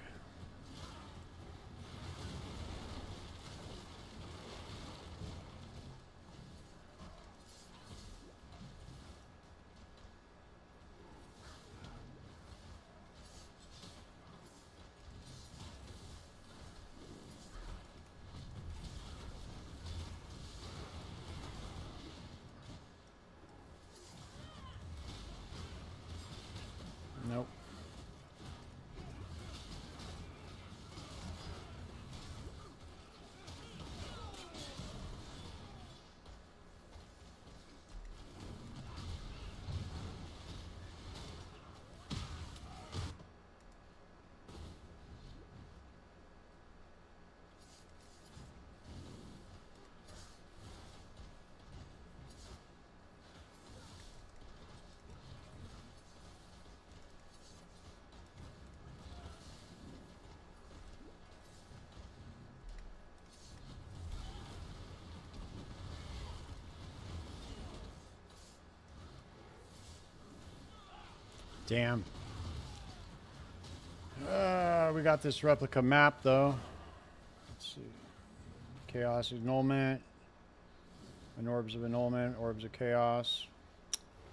Nope. Damn. We got this replica map, though. Let's see. Chaos Annulment. An Orbs of Annulment. Orbs of Chaos.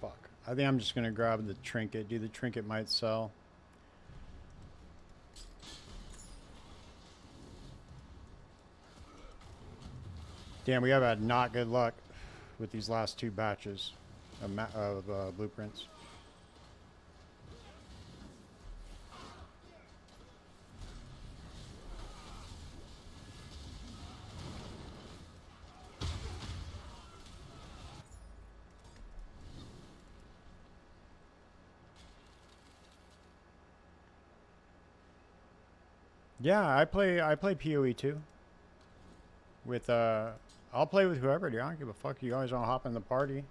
Fuck. I think I'm just going to grab the trinket. Dude, the trinket might sell. Damn, we have had not good luck with these last two batches of blueprints. Yeah, I play PoE too. With I'll play with whoever, dude. I don't give a fuck. You guys want to hop in the party.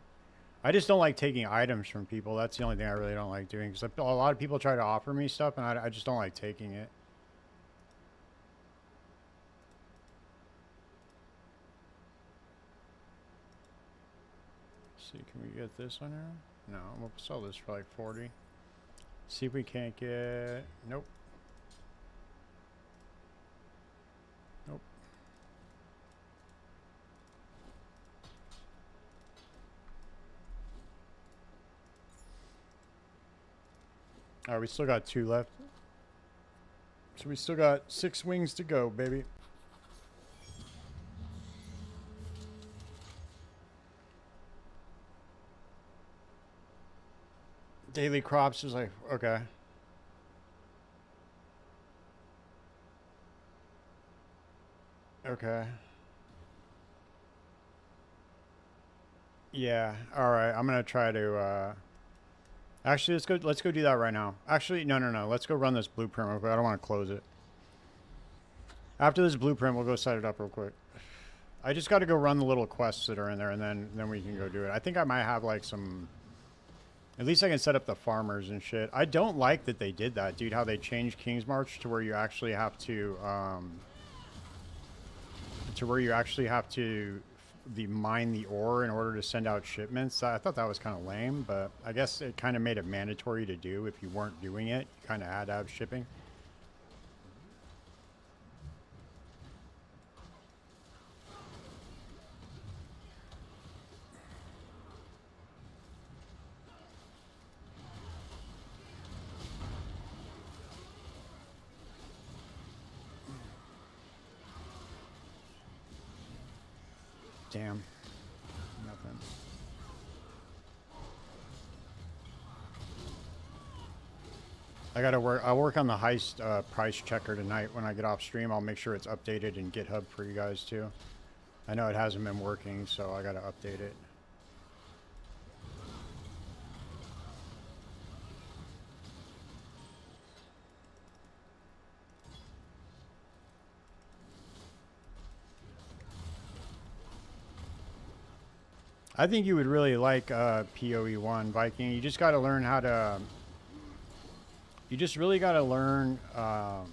I just don't like taking items from people. That's the only thing I really don't like doing. Because a lot of people try to offer me stuff, and I just don't like taking it. Let's see, can we get this one here? No, we'll sell this for like 40. See if we can't get... Nope. Nope. Alright, we still got 2 left. So we still got 6 wings to go, baby. Daily crops is like, okay. Okay. Yeah, alright. I'm gonna try to, actually, let's go do that right now. Actually, no. Let's go run this blueprint real quick. I don't want to close it. After this blueprint, we'll go set it up real quick. I just got to go run the little quests that are in there, and then we can go do it. I think I might have, like, some... At least I can set up the farmers and shit. I don't like that they did that, dude, how they changed King's March to where you actually have to, mine the ore in order to send out shipments. I thought that was kind of lame, but I guess it kind of made it mandatory to do. If you weren't doing it, you kind of had to have shipping. Damn. Nothing. I gotta work. I'll work on the Heist price checker tonight when I get off stream. I'll make sure it's updated in GitHub for you guys too. I know it hasn't been working, so I gotta update it. I think you would really like PoE1 Viking. You just got to learn how to. You just really got to learn. Well,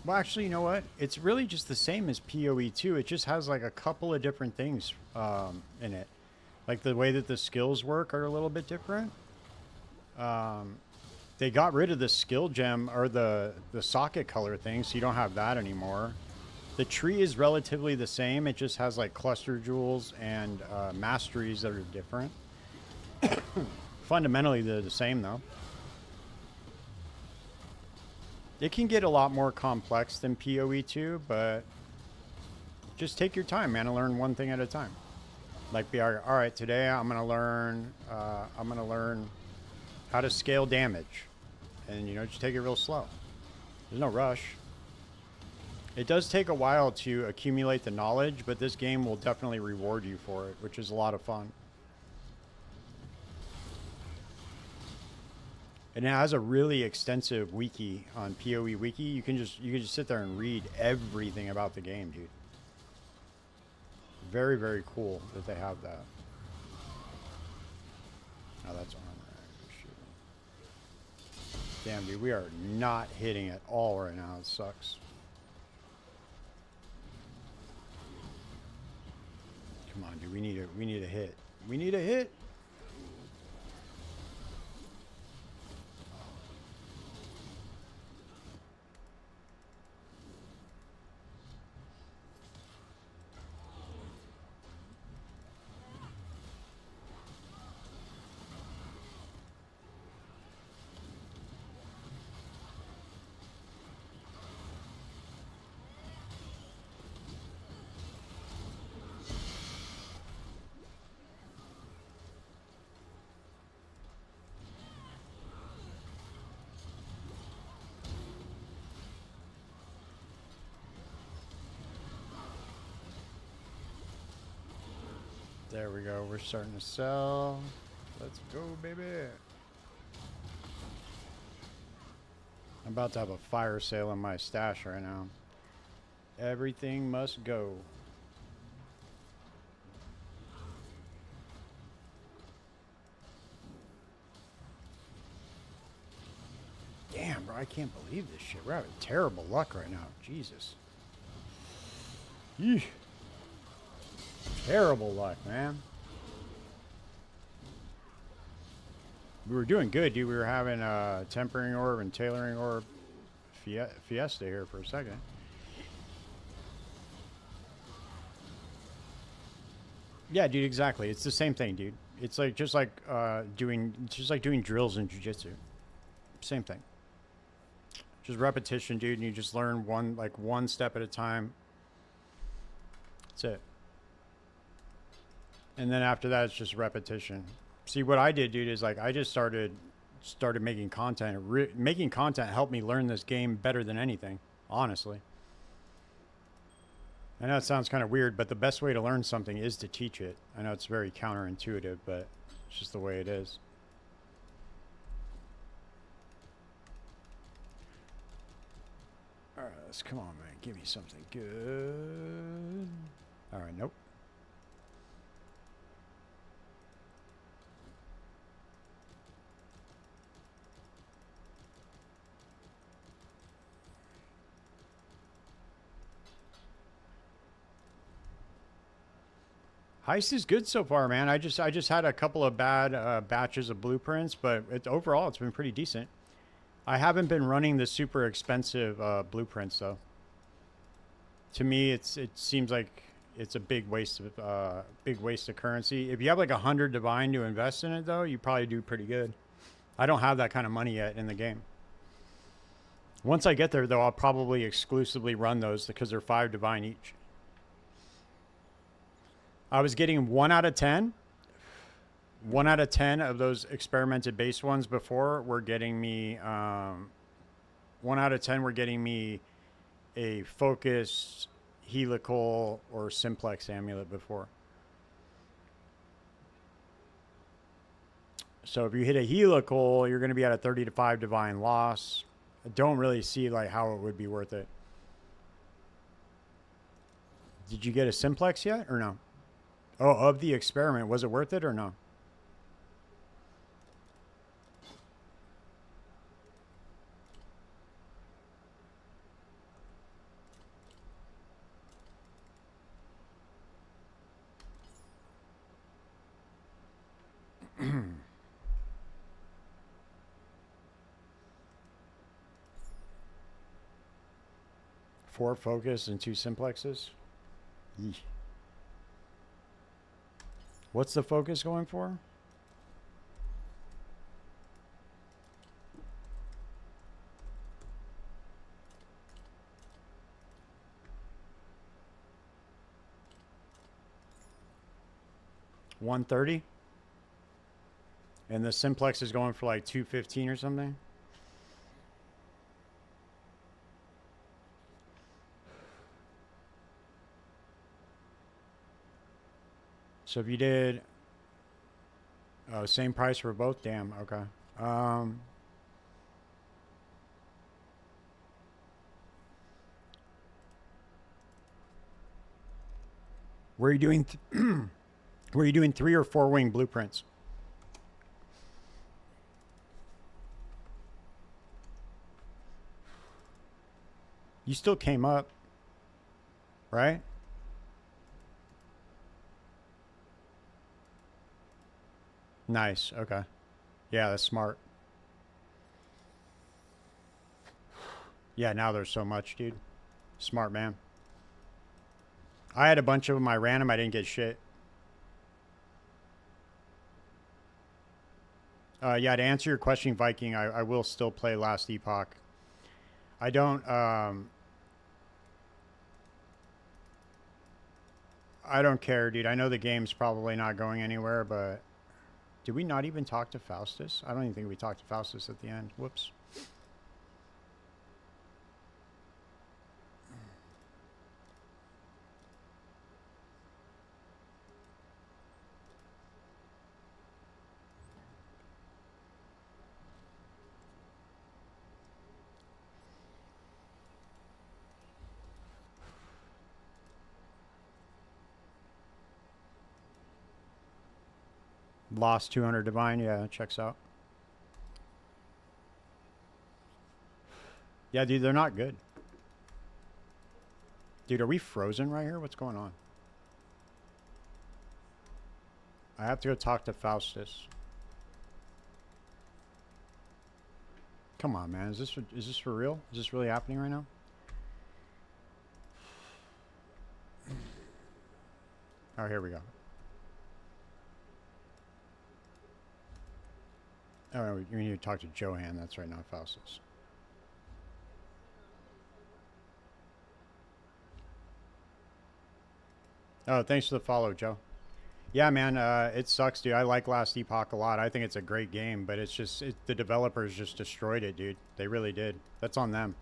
actually, you know what? It's really just the same as PoE2. It just has like a couple of different things in it. Like the way that the skills work are a little bit different. They got rid of the skill gem or the socket color thing, so you don't have that anymore. The tree is relatively the same. It just has like cluster jewels and masteries that are different. Fundamentally, they're the same though. It can get a lot more complex than PoE2, but just take your time, man, and learn one thing at a time. Like, be all right. Today, I'm gonna learn how to scale damage, and you know, just take it real slow. There's no rush. It does take a while to accumulate the knowledge, but this game will definitely reward you for it, which is a lot of fun. And it has a really extensive wiki on PoE Wiki. You can just sit there and read everything about the game, dude. Very, very cool that they have that. Oh, that's armor. Shoot. Damn, dude, we are not hitting at all right now. It sucks. Come on, dude. We need a hit. We need a hit. There we go. We're starting to sell. Let's go, baby. I'm about to have a fire sale in my stash right now. Everything must go. Damn, bro. I can't believe this shit. We're having terrible luck right now. Jesus. Yeesh. Terrible luck, man. We were doing good, dude. We were having a tempering orb and tailoring orb fiesta here for a second. Yeah, dude, exactly. It's the same thing, dude. It's like just like doing drills in jiu-jitsu. Same thing. Just repetition, dude, and you just learn one step at a time. That's it. And then after that, it's just repetition. See, what I did, dude, is like I just started making content. Making content helped me learn this game better than anything, honestly. I know it sounds kind of weird, but the best way to learn something is to teach it. I know it's very counterintuitive, but it's just the way it is. All right, let's come on, man. Give me something good. All right, nope. Heist is good so far, man. I just had a couple of bad batches of blueprints, but overall it's been pretty decent. I haven't been running the super expensive blueprints though. To me, it seems like it's a big waste of currency. If you have like 100 divine to invest in it though, you probably do pretty good. I don't have that kind of money yet in the game. Once I get there, though, I'll probably exclusively run those because they're 5 divine each. I was getting 1 out of 10. 1 out of 10 of those experimented base ones before were getting me 1 out of 10 were getting me a focused helical or simplex amulet before. So if you hit a helical, you're going to be at a 30 to 5 divine loss. I don't really see like how it would be worth it. Did you get a simplex yet or no? Oh, of the experiment, was it worth it or no? Four focus and 2 simplexes. Yeesh. What's the focus going for? $130. And the simplex is going for like 215 or something. So if you did same price for both, damn, okay. Were you doing were you doing 3 or 4 wing blueprints? You still came up, right? Nice. Okay. Yeah, that's smart. Yeah, now there's so much, dude. Smart man. I had a bunch of them. I ran them. I didn't get shit. Yeah, to answer your question, Viking, I will still play Last Epoch. I don't care, dude. I know the game's probably not going anywhere, but did we not even talk to Faustus? I don't even think we talked to Faustus at the end. Whoops. Lost 200 divine. Yeah, checks out. Yeah, dude, they're not good. Dude, are we frozen right here? What's going on? I have to go talk to Faustus. Come on, man. Is this for real? Is this really happening right now? Oh, here we go. Oh, no, you need to talk to Johan. That's right, not Faustus. Oh, thanks for the follow, Joe. Yeah, man, it sucks, dude. I like Last Epoch a lot. I think it's a great game, but it's just the developers just destroyed it, dude. They really did. That's on them.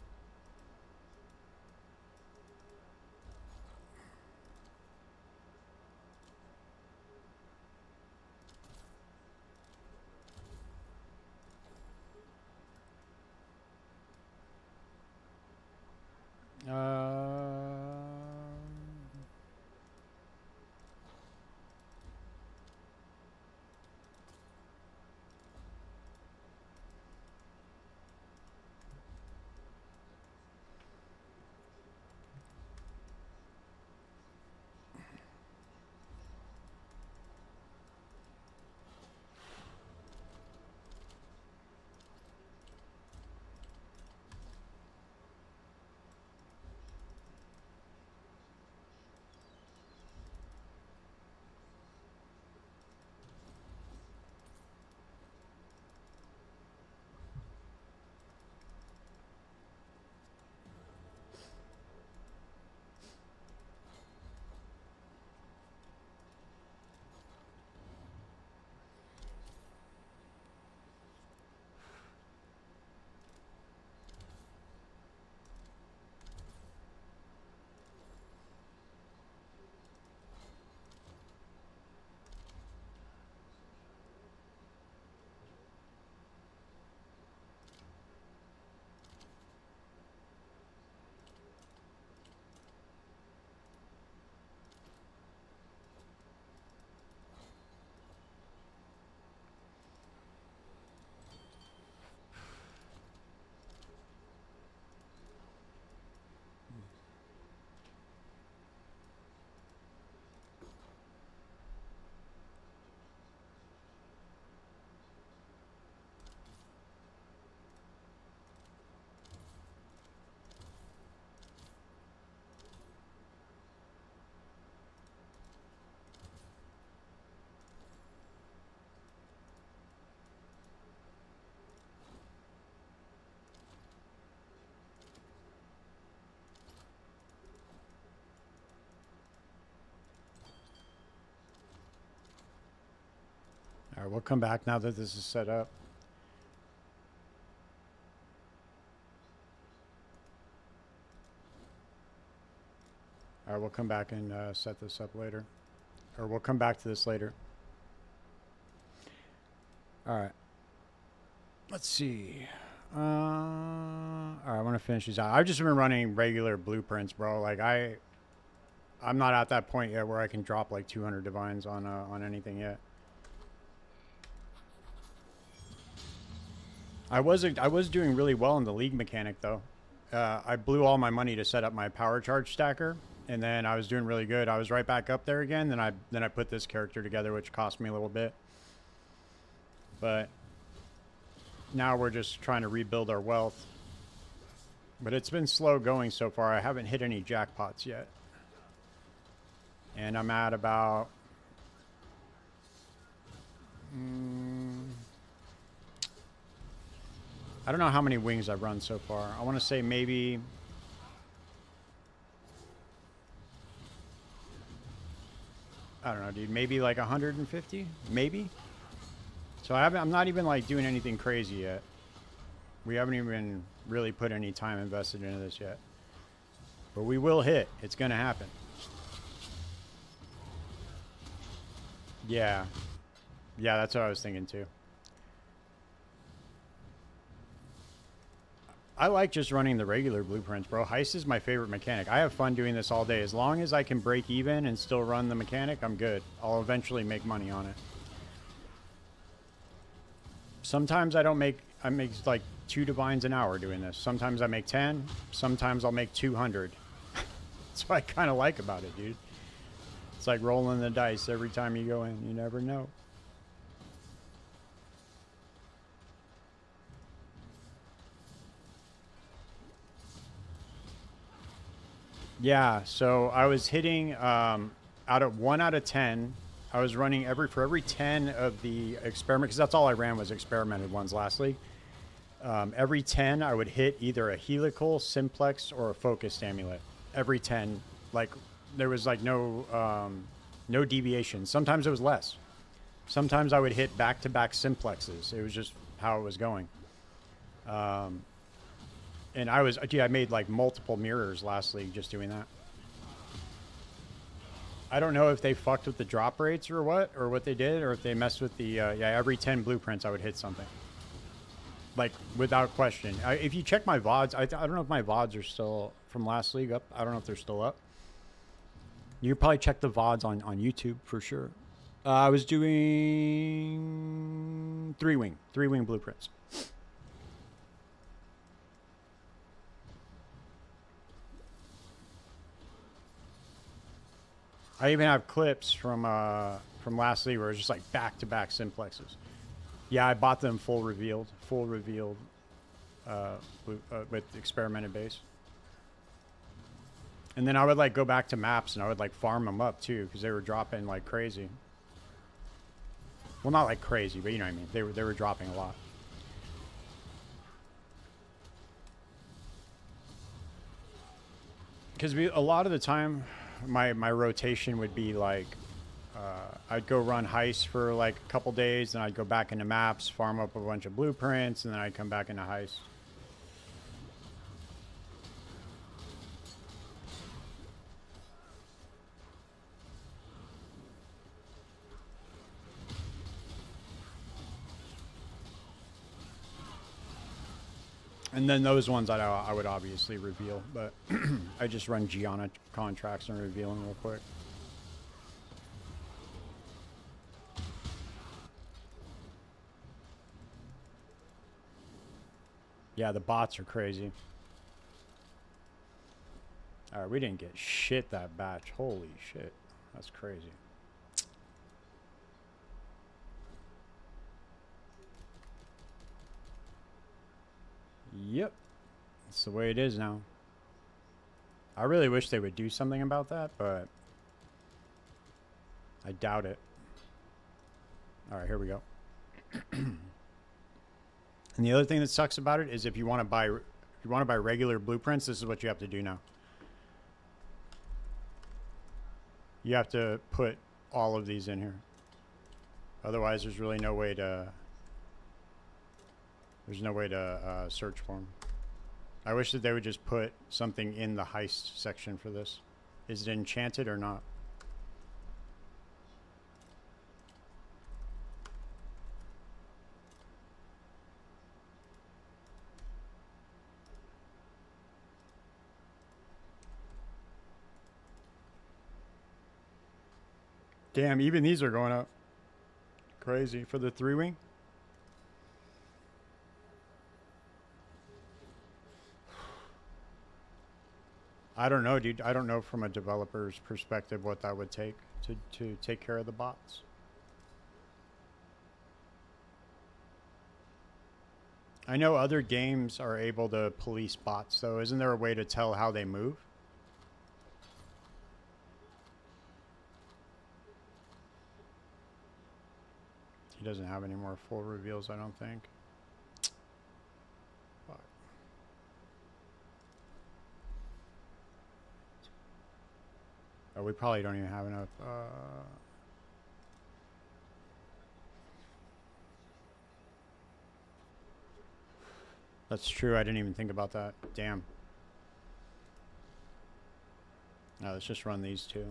Uh, All right, we'll come back now that this is set up. All right, we'll come back and set this up later. Or we'll come back to this later. All right. Let's see. All right, I want to finish these out. I've just been running regular blueprints, bro. Like, I'm not at that point yet where I can drop like 200 divines on anything yet. I was doing really well in the league mechanic though. I blew all my money to set up my power charge stacker, and then I was doing really good. I was right back up there again. Then I put this character together, which cost me a little bit. But now we're just trying to rebuild our wealth. But it's been slow going so far. I haven't hit any jackpots yet. And I'm at about I don't know how many wings I've run so far. I want to say maybe I don't know, dude, maybe like 150, maybe. So I'm not even like doing anything crazy yet. We haven't even really put any time invested into this yet. But we will hit. It's going to happen. Yeah. Yeah, that's what I was thinking too. I like just running the regular blueprints, bro. Heist is my favorite mechanic. I have fun doing this all day. As long as I can break even and still run the mechanic, I'm good. I'll eventually make money on it. Sometimes I make like 2 divines an hour doing this. Sometimes I make 10. Sometimes I'll make 200. That's what I kind of like about it, dude. It's like rolling the dice every time you go in. You never know. Yeah, so I was hitting out of 1 out of 10. I was running for every 10 of the experiment, because that's all I ran was experimented ones last league. Every 10, I would hit either a helical, simplex, or a focused amulet. Every 10, like there was like no deviation. Sometimes it was less. Sometimes I would hit back-to-back simplexes. It was just how it was going. And I made like multiple mirrors last league just doing that. I don't know if they fucked with the drop rates or what they did, or if they messed with the, every 10 blueprints I would hit something. Like, without question. If you check my VODs, I don't know if my VODs are still from last league up. I don't know if they're still up. You probably check the VODs on YouTube for sure. I was doing 3-wing blueprints. I even have clips from last league where it's just like back-to-back simplexes. Yeah, I bought them full revealed with experimented base. And then I would like go back to maps and I would like farm them up too, because they were dropping like crazy. Well, not like crazy, but you know what I mean. They were dropping a lot. Because a lot of the time, my rotation would be like, I'd go run Heist for like a couple days, then I'd go back into maps, farm up a bunch of blueprints, and then I'd come back into Heist. And then those ones I would obviously reveal, but I just run Gianna contracts and reveal them real quick. Yeah, the bots are crazy. All right, we didn't get shit that batch. Holy shit. That's crazy. Yep. That's the way it is now. I really wish they would do something about that, but I doubt it. All right, here we go. And the other thing that sucks about it is if you want to buy regular blueprints, this is what you have to do now. You have to put all of these in here. Otherwise, there's really no way to. There's no way to search for them. I wish that they would just put something in the heist section for this. Is it enchanted or not? Damn, even these are going up. Crazy. For the 3-wing? I don't know, dude. I don't know from a developer's perspective what that would take to take care of the bots. I know other games are able to police bots, though. Isn't there a way to tell how they move? He doesn't have any more full reveals, I don't think. Fuck. Oh, we probably don't even have enough. That's true. I didn't even think about that. Damn. No, let's just run these two.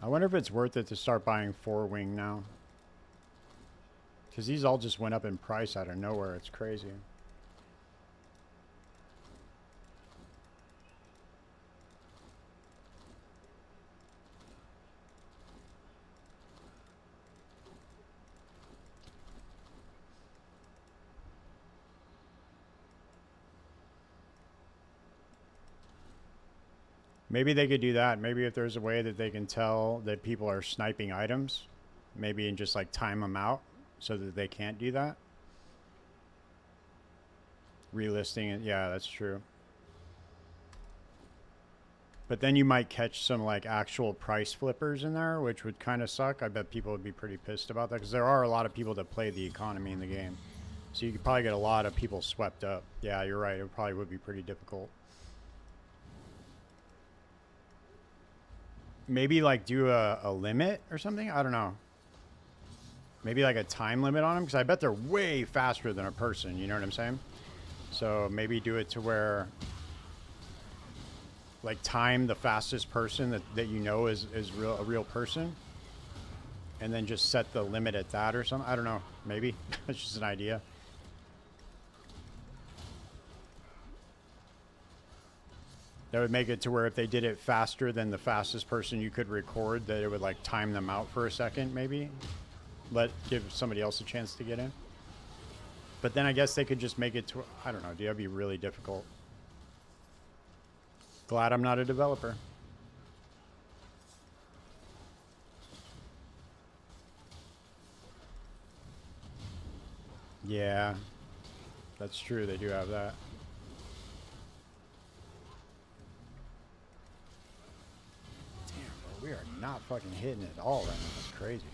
I wonder if it's worth it to start buying 4-wing now. Because these all just went up in price out of nowhere. It's crazy. Maybe they could do that. Maybe if there's a way that they can tell that people are sniping items, maybe and just like time them out so that they can't do that. Relisting it. Yeah, that's true. But then you might catch some like actual price flippers in there, which would kind of suck. I bet people would be pretty pissed about that because there are a lot of people that play the economy in the game. So you could probably get a lot of people swept up. Yeah, you're right. It probably would be pretty difficult. Maybe like do a limit or something. I don't know. Maybe like a time limit on them because I bet they're way faster than a person. You know what I'm saying? So maybe do it to where like time the fastest person that you know is a real person. And then just set the limit at that or something. I don't know. Maybe. It's just an idea. That would make it to where if they did it faster than the fastest person you could record, that it would like time them out for a second, maybe. Give somebody else a chance to get in. But then I guess they could just make it to, I don't know, dude, that'd be really difficult. Glad I'm not a developer. Yeah, that's true. They do have that. We are not fucking hitting it at all right now. That's crazy.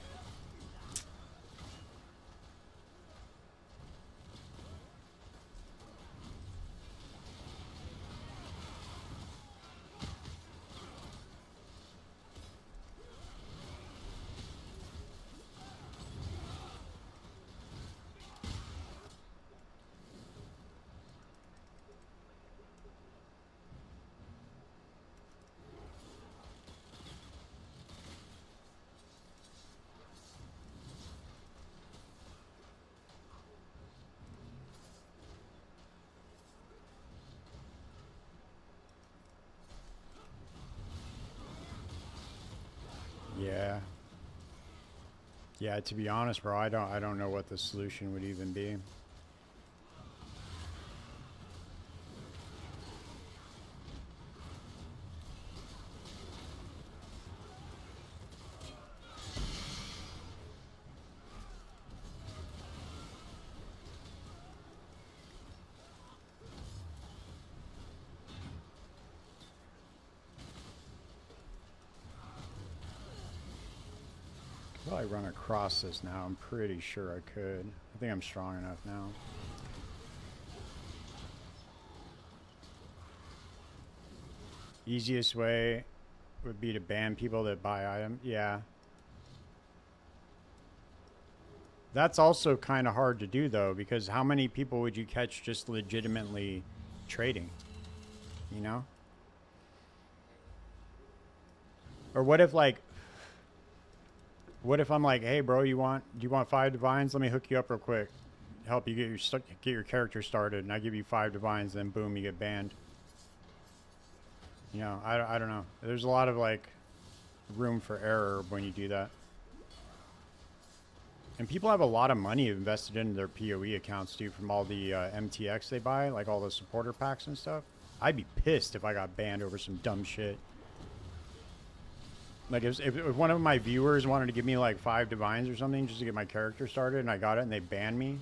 Yeah. Yeah, to be honest, bro, I don't know what the solution would even be. Probably run across this now. I'm pretty sure I could. I think I'm strong enough now. Easiest way would be to ban people that buy items. Yeah. That's also kind of hard to do, though, because how many people would you catch just legitimately trading? You know? Or what if, like... What if I'm like, hey, bro, do you want 5 divines? Let me hook you up real quick. Help you get your character started, and I give you 5 divines, then boom, you get banned. You know, I don't know. There's a lot of, like, room for error when you do that. And people have a lot of money invested in their PoE accounts, too, from all the MTX they buy, like all the supporter packs and stuff. I'd be pissed if I got banned over some dumb shit. Like, if one of my viewers wanted to give me, like, 5 divines or something just to get my character started, and I got it, and they banned me,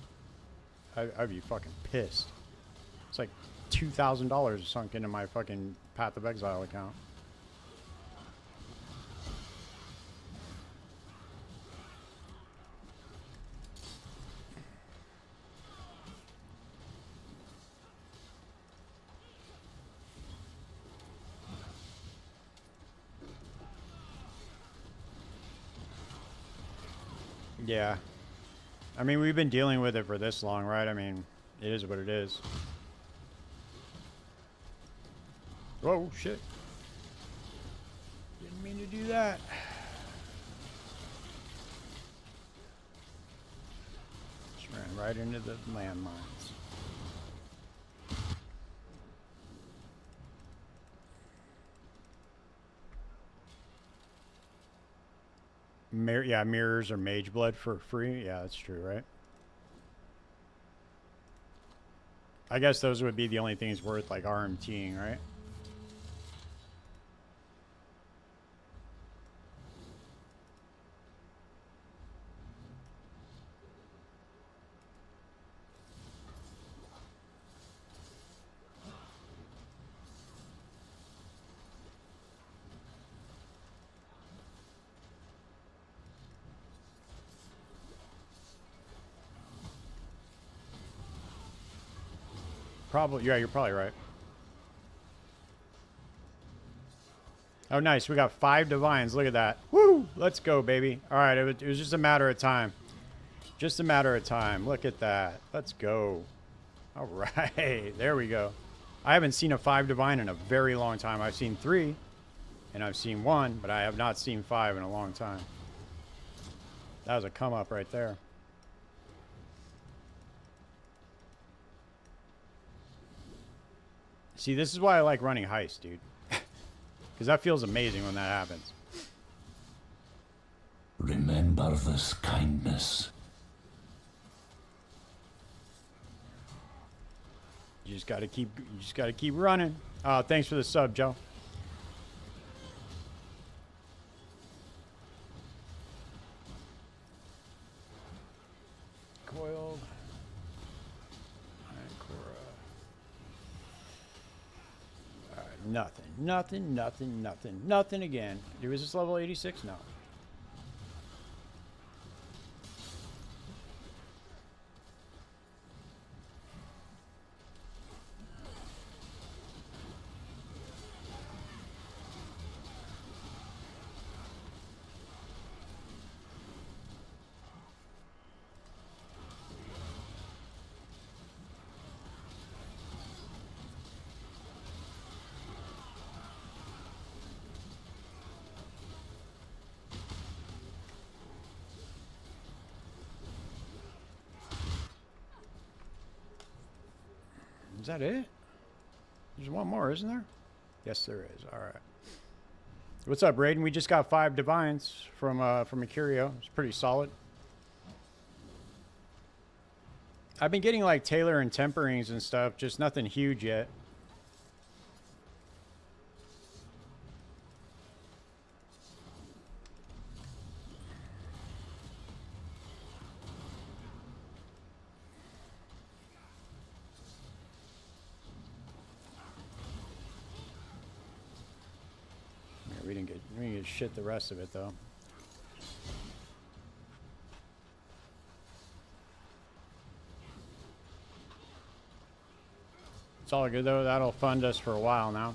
I'd be fucking pissed. It's like $2,000 sunk into my fucking Path of Exile account. Yeah. I mean, we've been dealing with it for this long, right? I mean, it is what it is. Whoa, shit. Didn't mean to do that. Just ran right into the landmines. Yeah, mirrors or mage blood for free. Yeah, that's true, right? I guess those would be the only things worth, like, RMTing, right? Probably, yeah, you're probably right. Oh, nice. We got 5 divines. Look at that. Woo! Let's go, baby. All right, it was just a matter of time. Just a matter of time. Look at that. Let's go. All right. There we go. I haven't seen a 5 divine in a very long time. I've seen 3, and I've seen 1, but I have not seen 5 in a long time. That was a come up right there. See, this is why I like running Heist, dude. Because that feels amazing when that happens. Remember this kindness. You just gotta keep running. Thanks for the sub, Joe. Coiled. Nothing again. Was this level 86? No. Is that it? There's one more, isn't there? Yes, there is. All right. What's up, Raiden? We just got 5 divines from a curio. It's pretty solid. I've been getting like Taylor and temperings and stuff, just nothing huge yet. We didn't get shit the rest of it though. It's all good though. That'll fund us for a while now.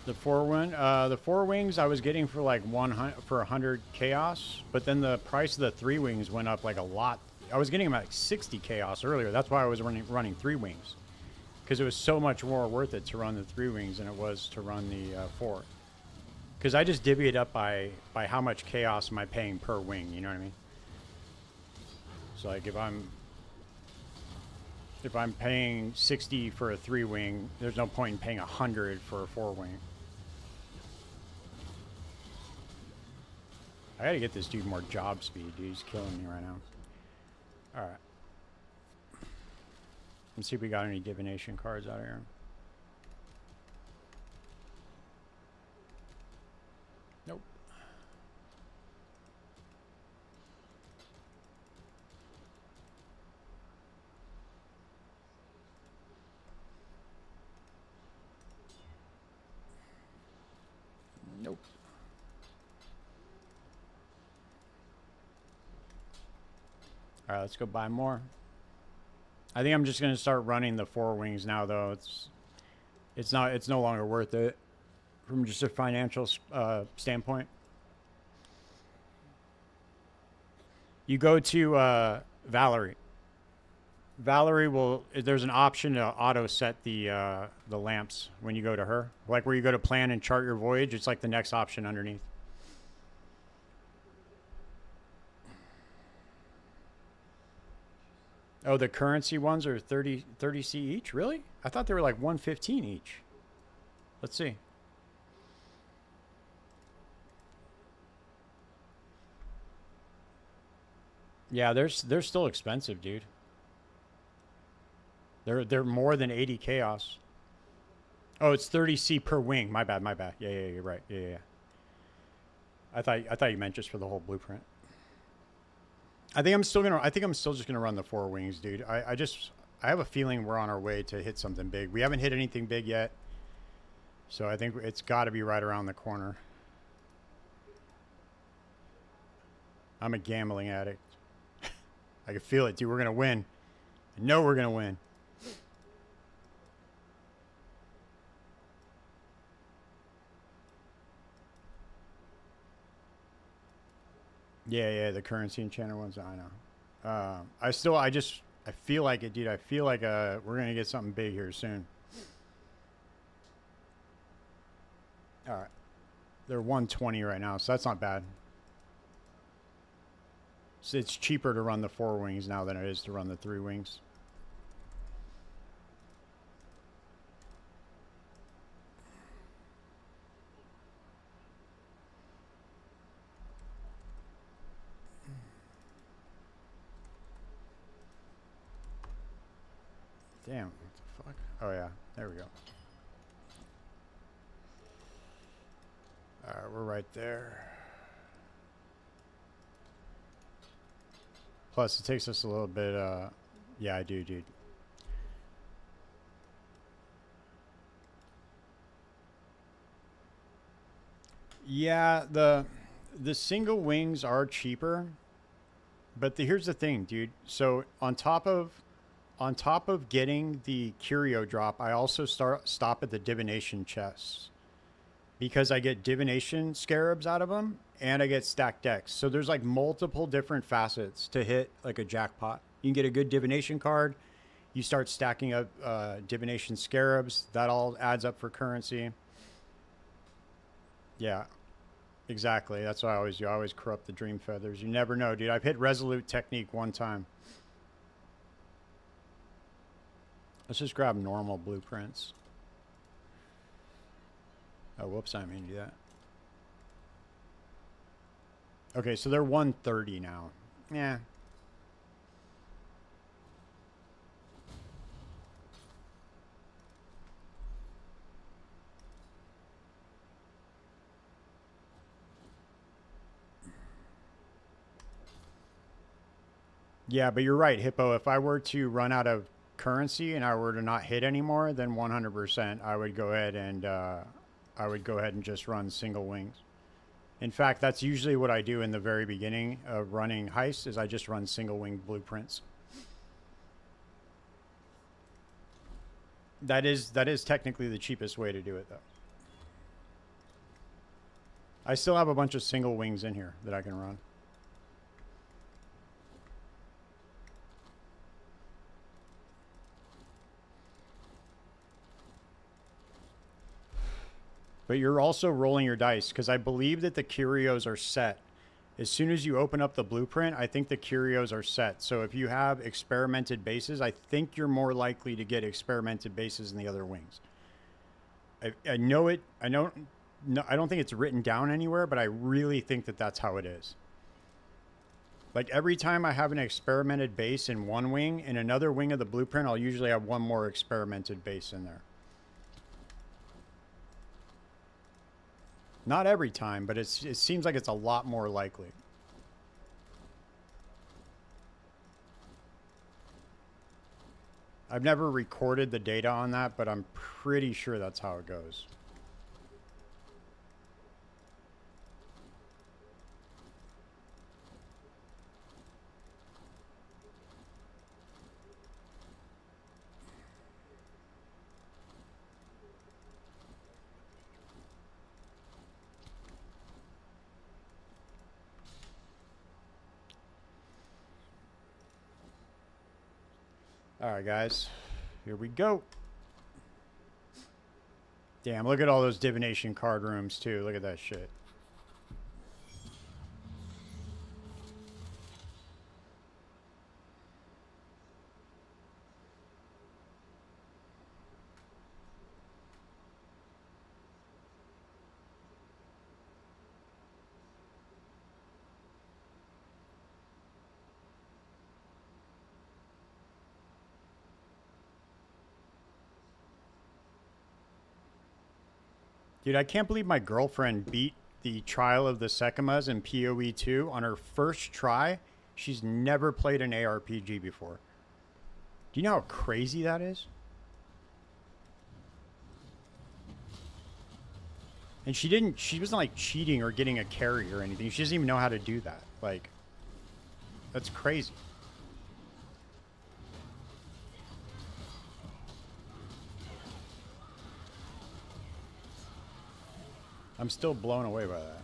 The four wings I was getting for like 100 for 100 chaos, but then the price of the 3 wings went up like a lot. I was getting them at like 60 chaos earlier. That's why I was running 3 wings, because it was so much more worth it to run the 3 wings than it was to run the 4. Because I just divvy it up by how much chaos am I paying per wing. You know what I mean? So like if I'm paying 60 for a 3 wing, there's no point in paying 100 for a 4 wing. I gotta get this dude more job speed, dude. He's killing me right now. Alright. Let's see if we got any divination cards out here. Nope. Nope. All right, let's go buy more. I think I'm just gonna start running the 4 wings now, though. It's no longer worth it from just a financial standpoint. You go to Valerie. Valerie will. There's an option to auto set the lamps when you go to her. Like where you go to plan and chart your voyage. It's like the next option underneath. Oh, the currency ones are 30 C each? Really? I thought they were like 115 each. Let's see. Yeah, they're still expensive, dude. They're more than 80 chaos. Oh, it's 30 C per wing. My bad, my bad. Yeah, you're right. Yeah. I thought you meant just for the whole blueprint. I think I'm still just gonna run the 4 wings, dude. I have a feeling we're on our way to hit something big. We haven't hit anything big yet, so I think it's got to be right around the corner. I'm a gambling addict. I can feel it, dude. We're gonna win. I know we're gonna win. Yeah, the currency enchanter ones. I know. I feel like it, dude. I feel like we're gonna get something big here soon. All right, they're 120 right now, so that's not bad. So it's cheaper to run the 4 wings now than it is to run the 3 wings. Damn, what the fuck? Oh yeah, there we go. Alright, we're right there. Plus, it takes us a little bit, yeah, I do, dude. Yeah, the single wings are cheaper, but here's the thing, dude. So on top of getting the curio drop, I also stop at the divination chests because I get divination scarabs out of them and I get stacked decks. So there's like multiple different facets to hit like a jackpot. You can get a good divination card. You start stacking up divination scarabs. That all adds up for currency. Yeah, exactly. That's what I always do. I always corrupt the dream feathers. You never know, dude. I've hit resolute technique 1 time. Let's just grab normal blueprints. Oh, whoops, I didn't mean to do that. Okay, so they're 130 now. Yeah. Yeah, but you're right, Hippo. If I were to run out of currency and I were to not hit anymore, then 100% I would go ahead and I would go ahead and just run single wings. In fact, that's usually what I do in the very beginning of running Heist, is I just run single wing blueprints. That is technically the cheapest way to do it, though. I still have a bunch of single wings in here that I can run. But you're also rolling your dice, because I believe that the curios are set. As soon as you open up the blueprint, I think the curios are set. So if you have experimented bases, I think you're more likely to get experimented bases in the other wings. I know it. I don't think it's written down anywhere, but I really think that that's how it is. Like every time I have an experimented base in one wing, in another wing of the blueprint, I'll usually have one more experimented base in there. Not every time, but it seems like it's a lot more likely. I've never recorded the data on that, but I'm pretty sure that's how it goes. All right, guys, here we go. Damn, look at all those divination card rooms, too. Look at that shit. Dude, I can't believe my girlfriend beat the Trial of the Sekimas in PoE 2 on her first try. She's never played an ARPG before. Do you know how crazy that is? And she wasn't like cheating or getting a carry or anything. She doesn't even know how to do that. Like, that's crazy. I'm still blown away by that.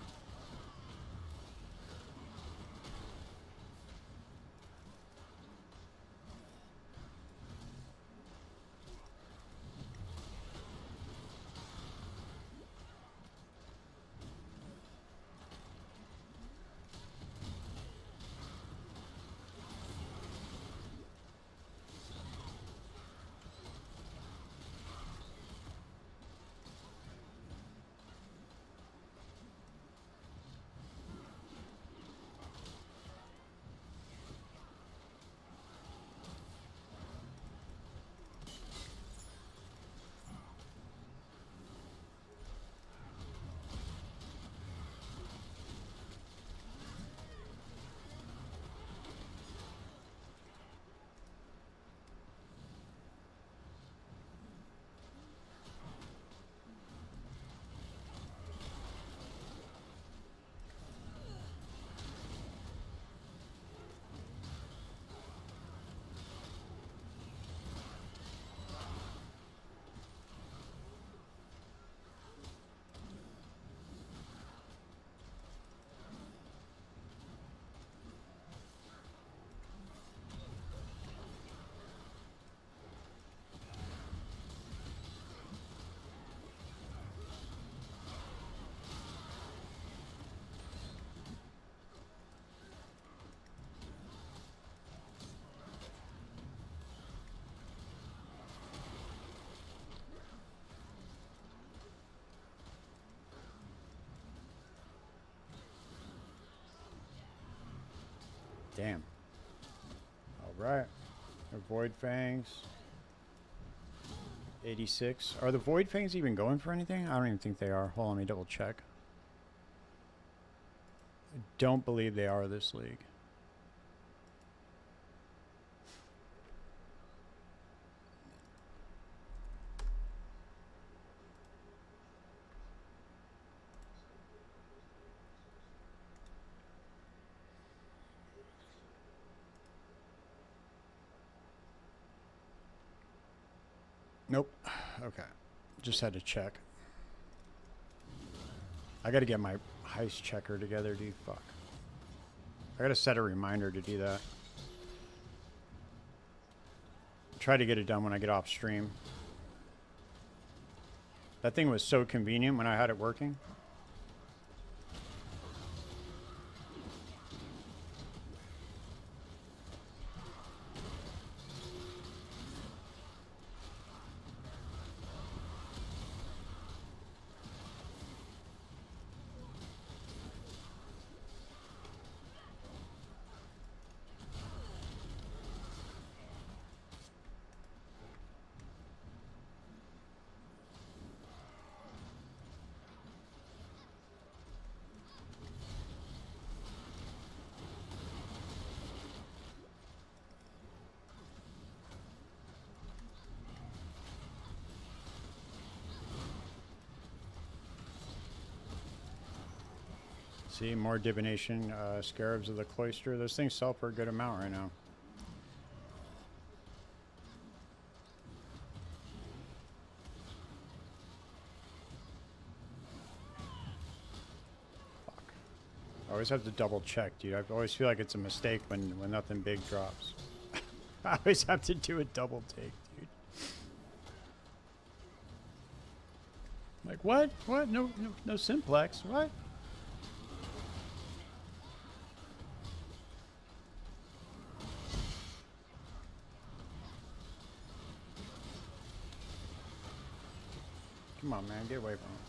Damn. All right. Void Fangs. 86. Are the Void Fangs even going for anything? I don't even think they are. Hold on, let me double check. I don't believe they are this league. Nope. Okay. Just had to check. I gotta get my heist checker together, dude. Fuck. I gotta set a reminder to do that. Try to get it done when I get off stream. That thing was so convenient when I had it working. See, more divination, scarabs of the cloister. Those things sell for a good amount right now. Fuck. I always have to double check, dude. I always feel like it's a mistake when nothing big drops. I always have to do a double take, dude. Like, what? What? No simplex. What? Come on, man. Get away from it.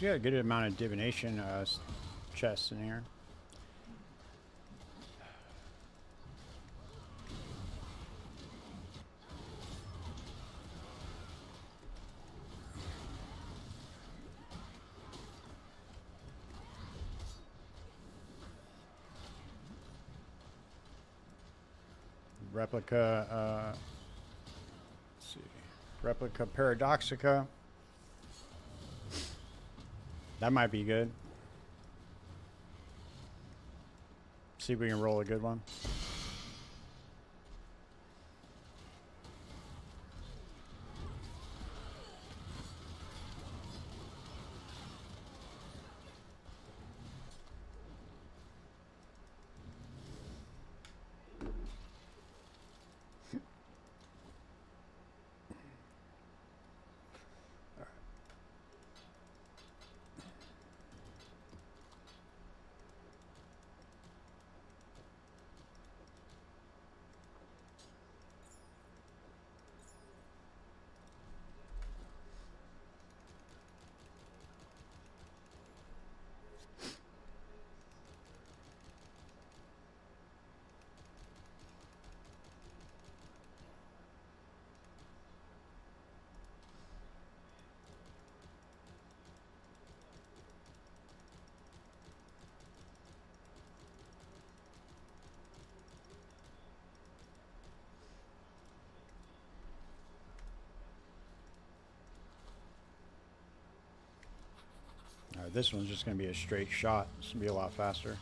We got a good amount of divination chests in here. Replica, let's see, Replica Paradoxica. That might be good. See if we can roll a good one. Alright, this one's just going to be a straight shot. This will be a lot faster.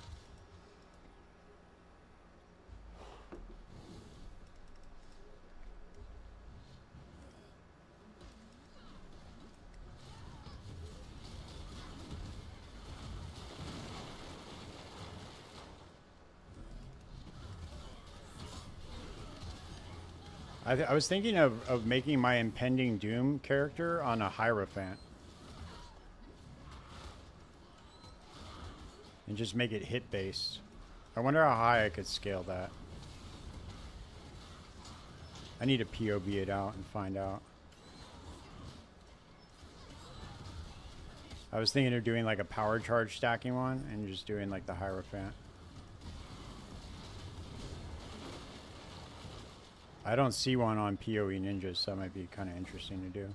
I was thinking of making my impending doom character on a Hierophant. And just make it hit based. I wonder how high I could scale that. I need to POV it out and find out. I was thinking of doing like a power charge stacking one and just doing like the Hierophant. I don't see one on PoE Ninjas, so that might be kind of interesting to do.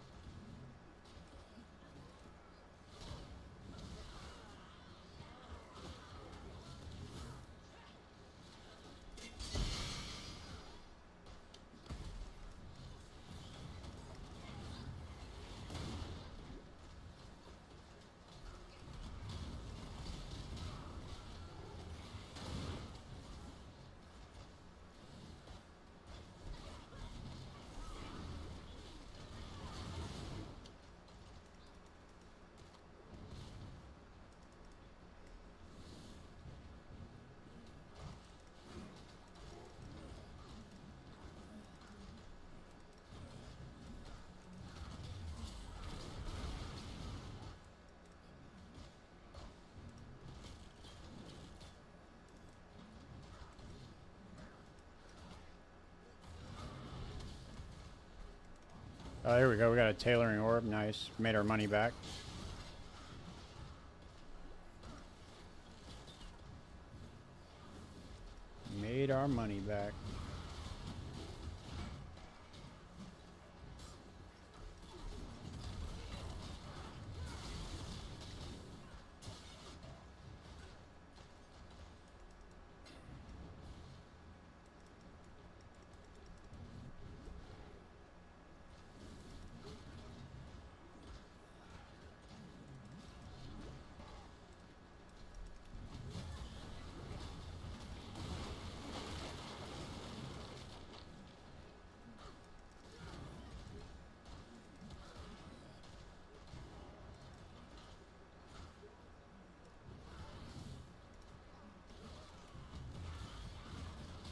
Oh, here we go. We got a tailoring orb. Nice. Made our money back. Made our money back.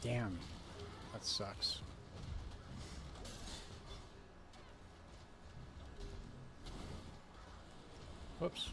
Damn. That sucks. Whoops.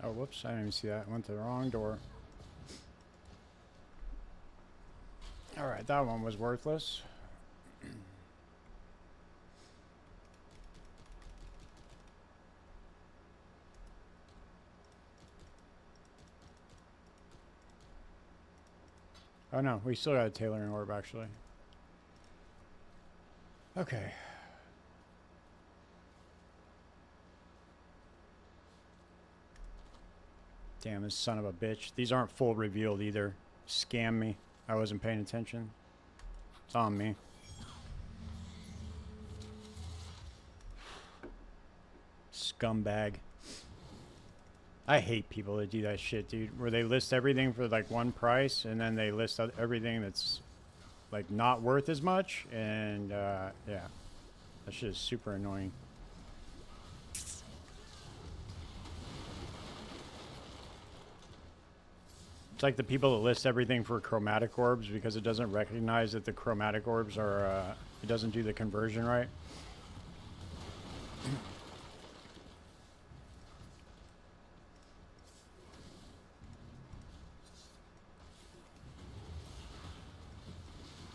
Oh, whoops. I didn't even see that. Went to the wrong door. Alright, that one was worthless. Oh no, we still got a tailoring orb actually. Okay. Damn, this son of a bitch. These aren't full revealed either. Scam me. I wasn't paying attention. It's on me. Scumbag. I hate people that do that shit, dude. Where they list everything for like one price and then they list everything that's like not worth as much. And yeah, that shit is super annoying. It's like the people that list everything for chromatic orbs because it doesn't recognize that the chromatic orbs are, it doesn't do the conversion right.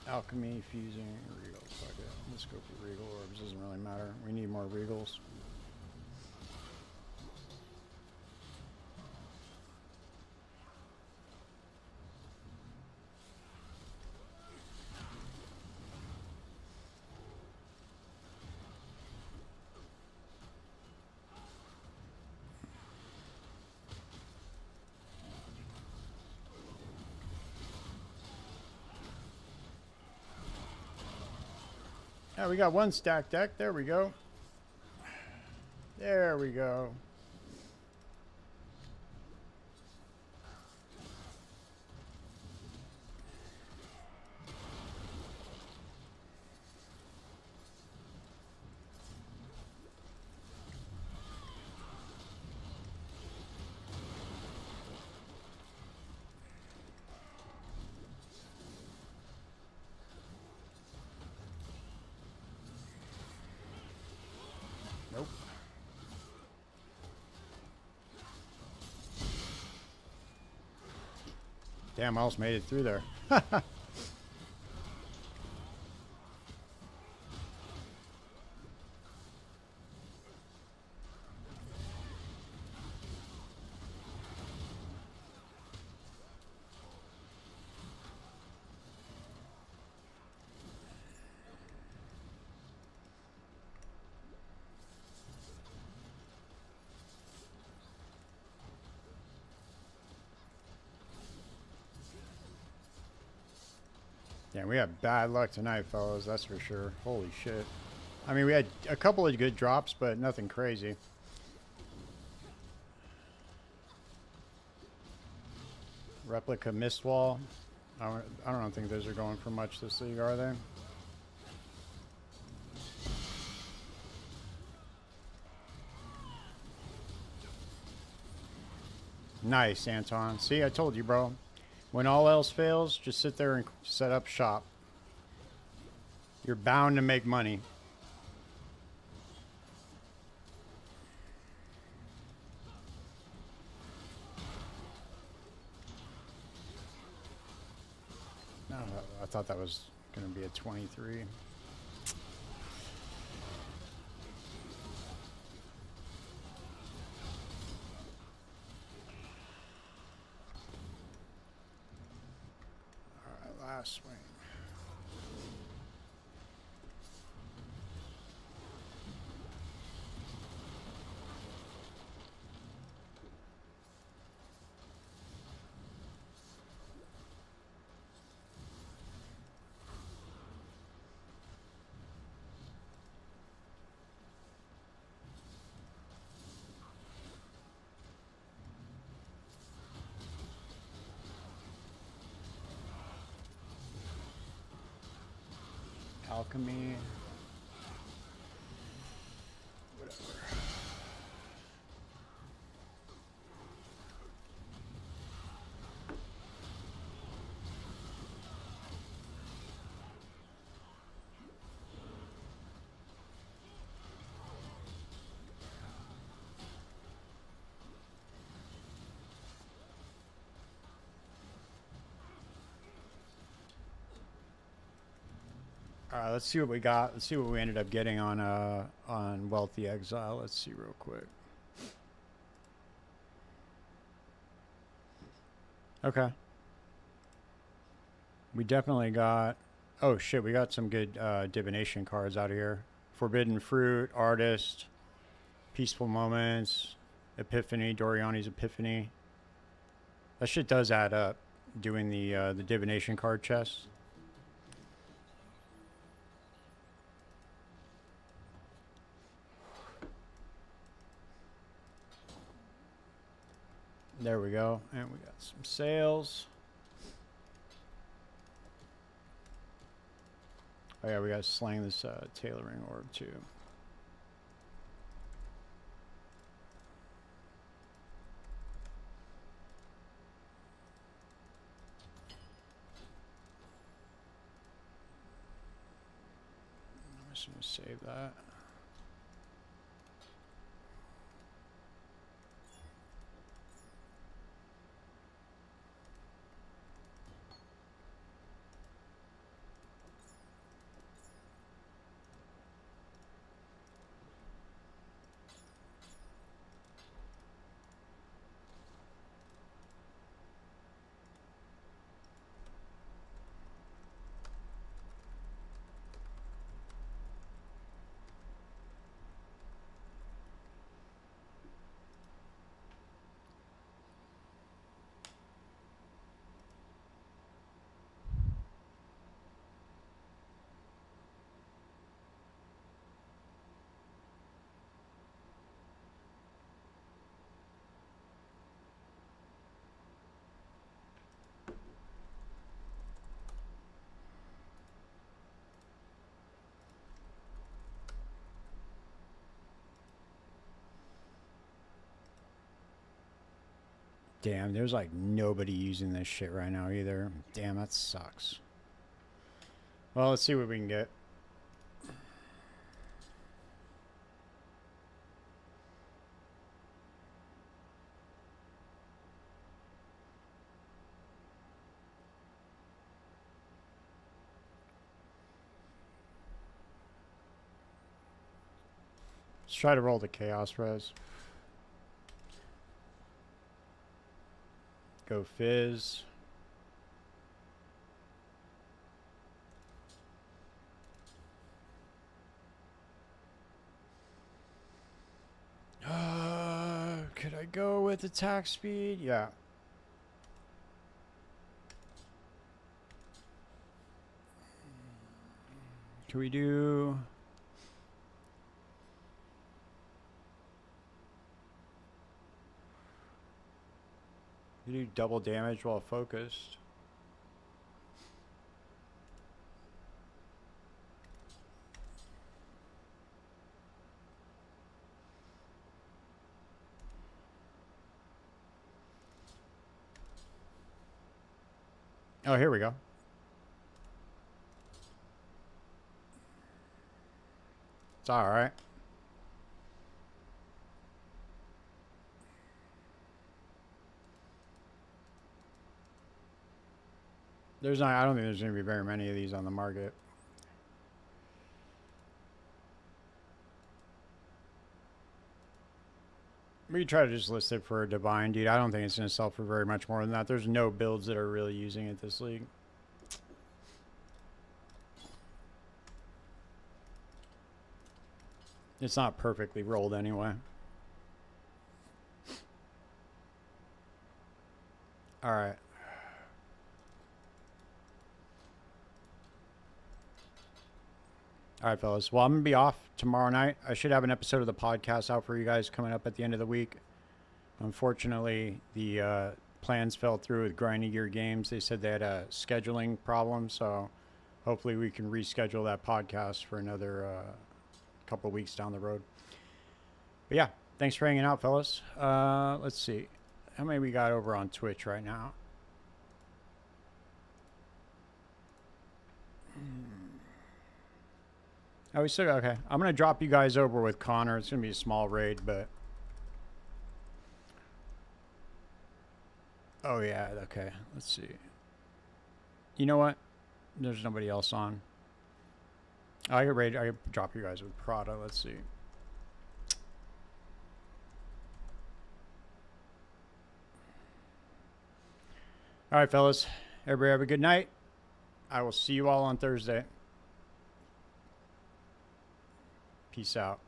Alchemy, fusing, regals. Fuck it. Let's go for regal orbs. Doesn't really matter. We need more regals. Yeah, we got one stack deck. There we go. There we go. Nope. Damn, I almost made it through there. Yeah, we had bad luck tonight, fellas. That's for sure. Holy shit. I mean, we had a couple of good drops, but nothing crazy. Replica mist wall. I don't think those are going for much this league, are they? Nice, Anton. See, I told you, bro. When all else fails, just sit there and set up shop. You're bound to make money. No, I thought that was going to be a 23. All right, last swing. Alchemy. Whatever. All right, let's see what we got. Let's see what we ended up getting on Wealthy Exile. Let's see real quick. Okay. We definitely got... Oh, shit, we got some good divination cards out of here. Forbidden Fruit, Artist, Peaceful Moments, Epiphany, Doriani's Epiphany. That shit does add up, doing the divination card chest. There we go. And we got some sales. Oh yeah, we got to slang this tailoring orb too. I'm just going to save that. Damn, there's like nobody using this shit right now either. Damn, that sucks. Well, let's see what we can get. Let's try to roll the chaos res. Go fizz. Could I go with attack speed? Yeah. Can we do... You do double damage while focused. Oh, here we go. It's all right. There's not, I don't think there's going to be very many of these on the market. We try to just list it for a divine, dude. I don't think it's going to sell for very much more than that. There's no builds that are really using it this league. It's not perfectly rolled anyway. All right. All right, fellas. Well, I'm going to be off tomorrow night. I should have an episode of the podcast out for you guys coming up at the end of the week. Unfortunately, the plans fell through with Grinding Gear Games. They said they had a scheduling problem, so hopefully we can reschedule that podcast for another couple of weeks down the road. But yeah, thanks for hanging out, fellas. Let's see. How many we got over on Twitch right now? Oh, we still got, okay. I'm going to drop you guys over with Connor. It's going to be a small raid, but... Oh, yeah, okay. Let's see. You know what? There's nobody else on. I could drop you guys with Prada. Let's see. All right, fellas. Everybody have a good night. I will see you all on Thursday. Peace out.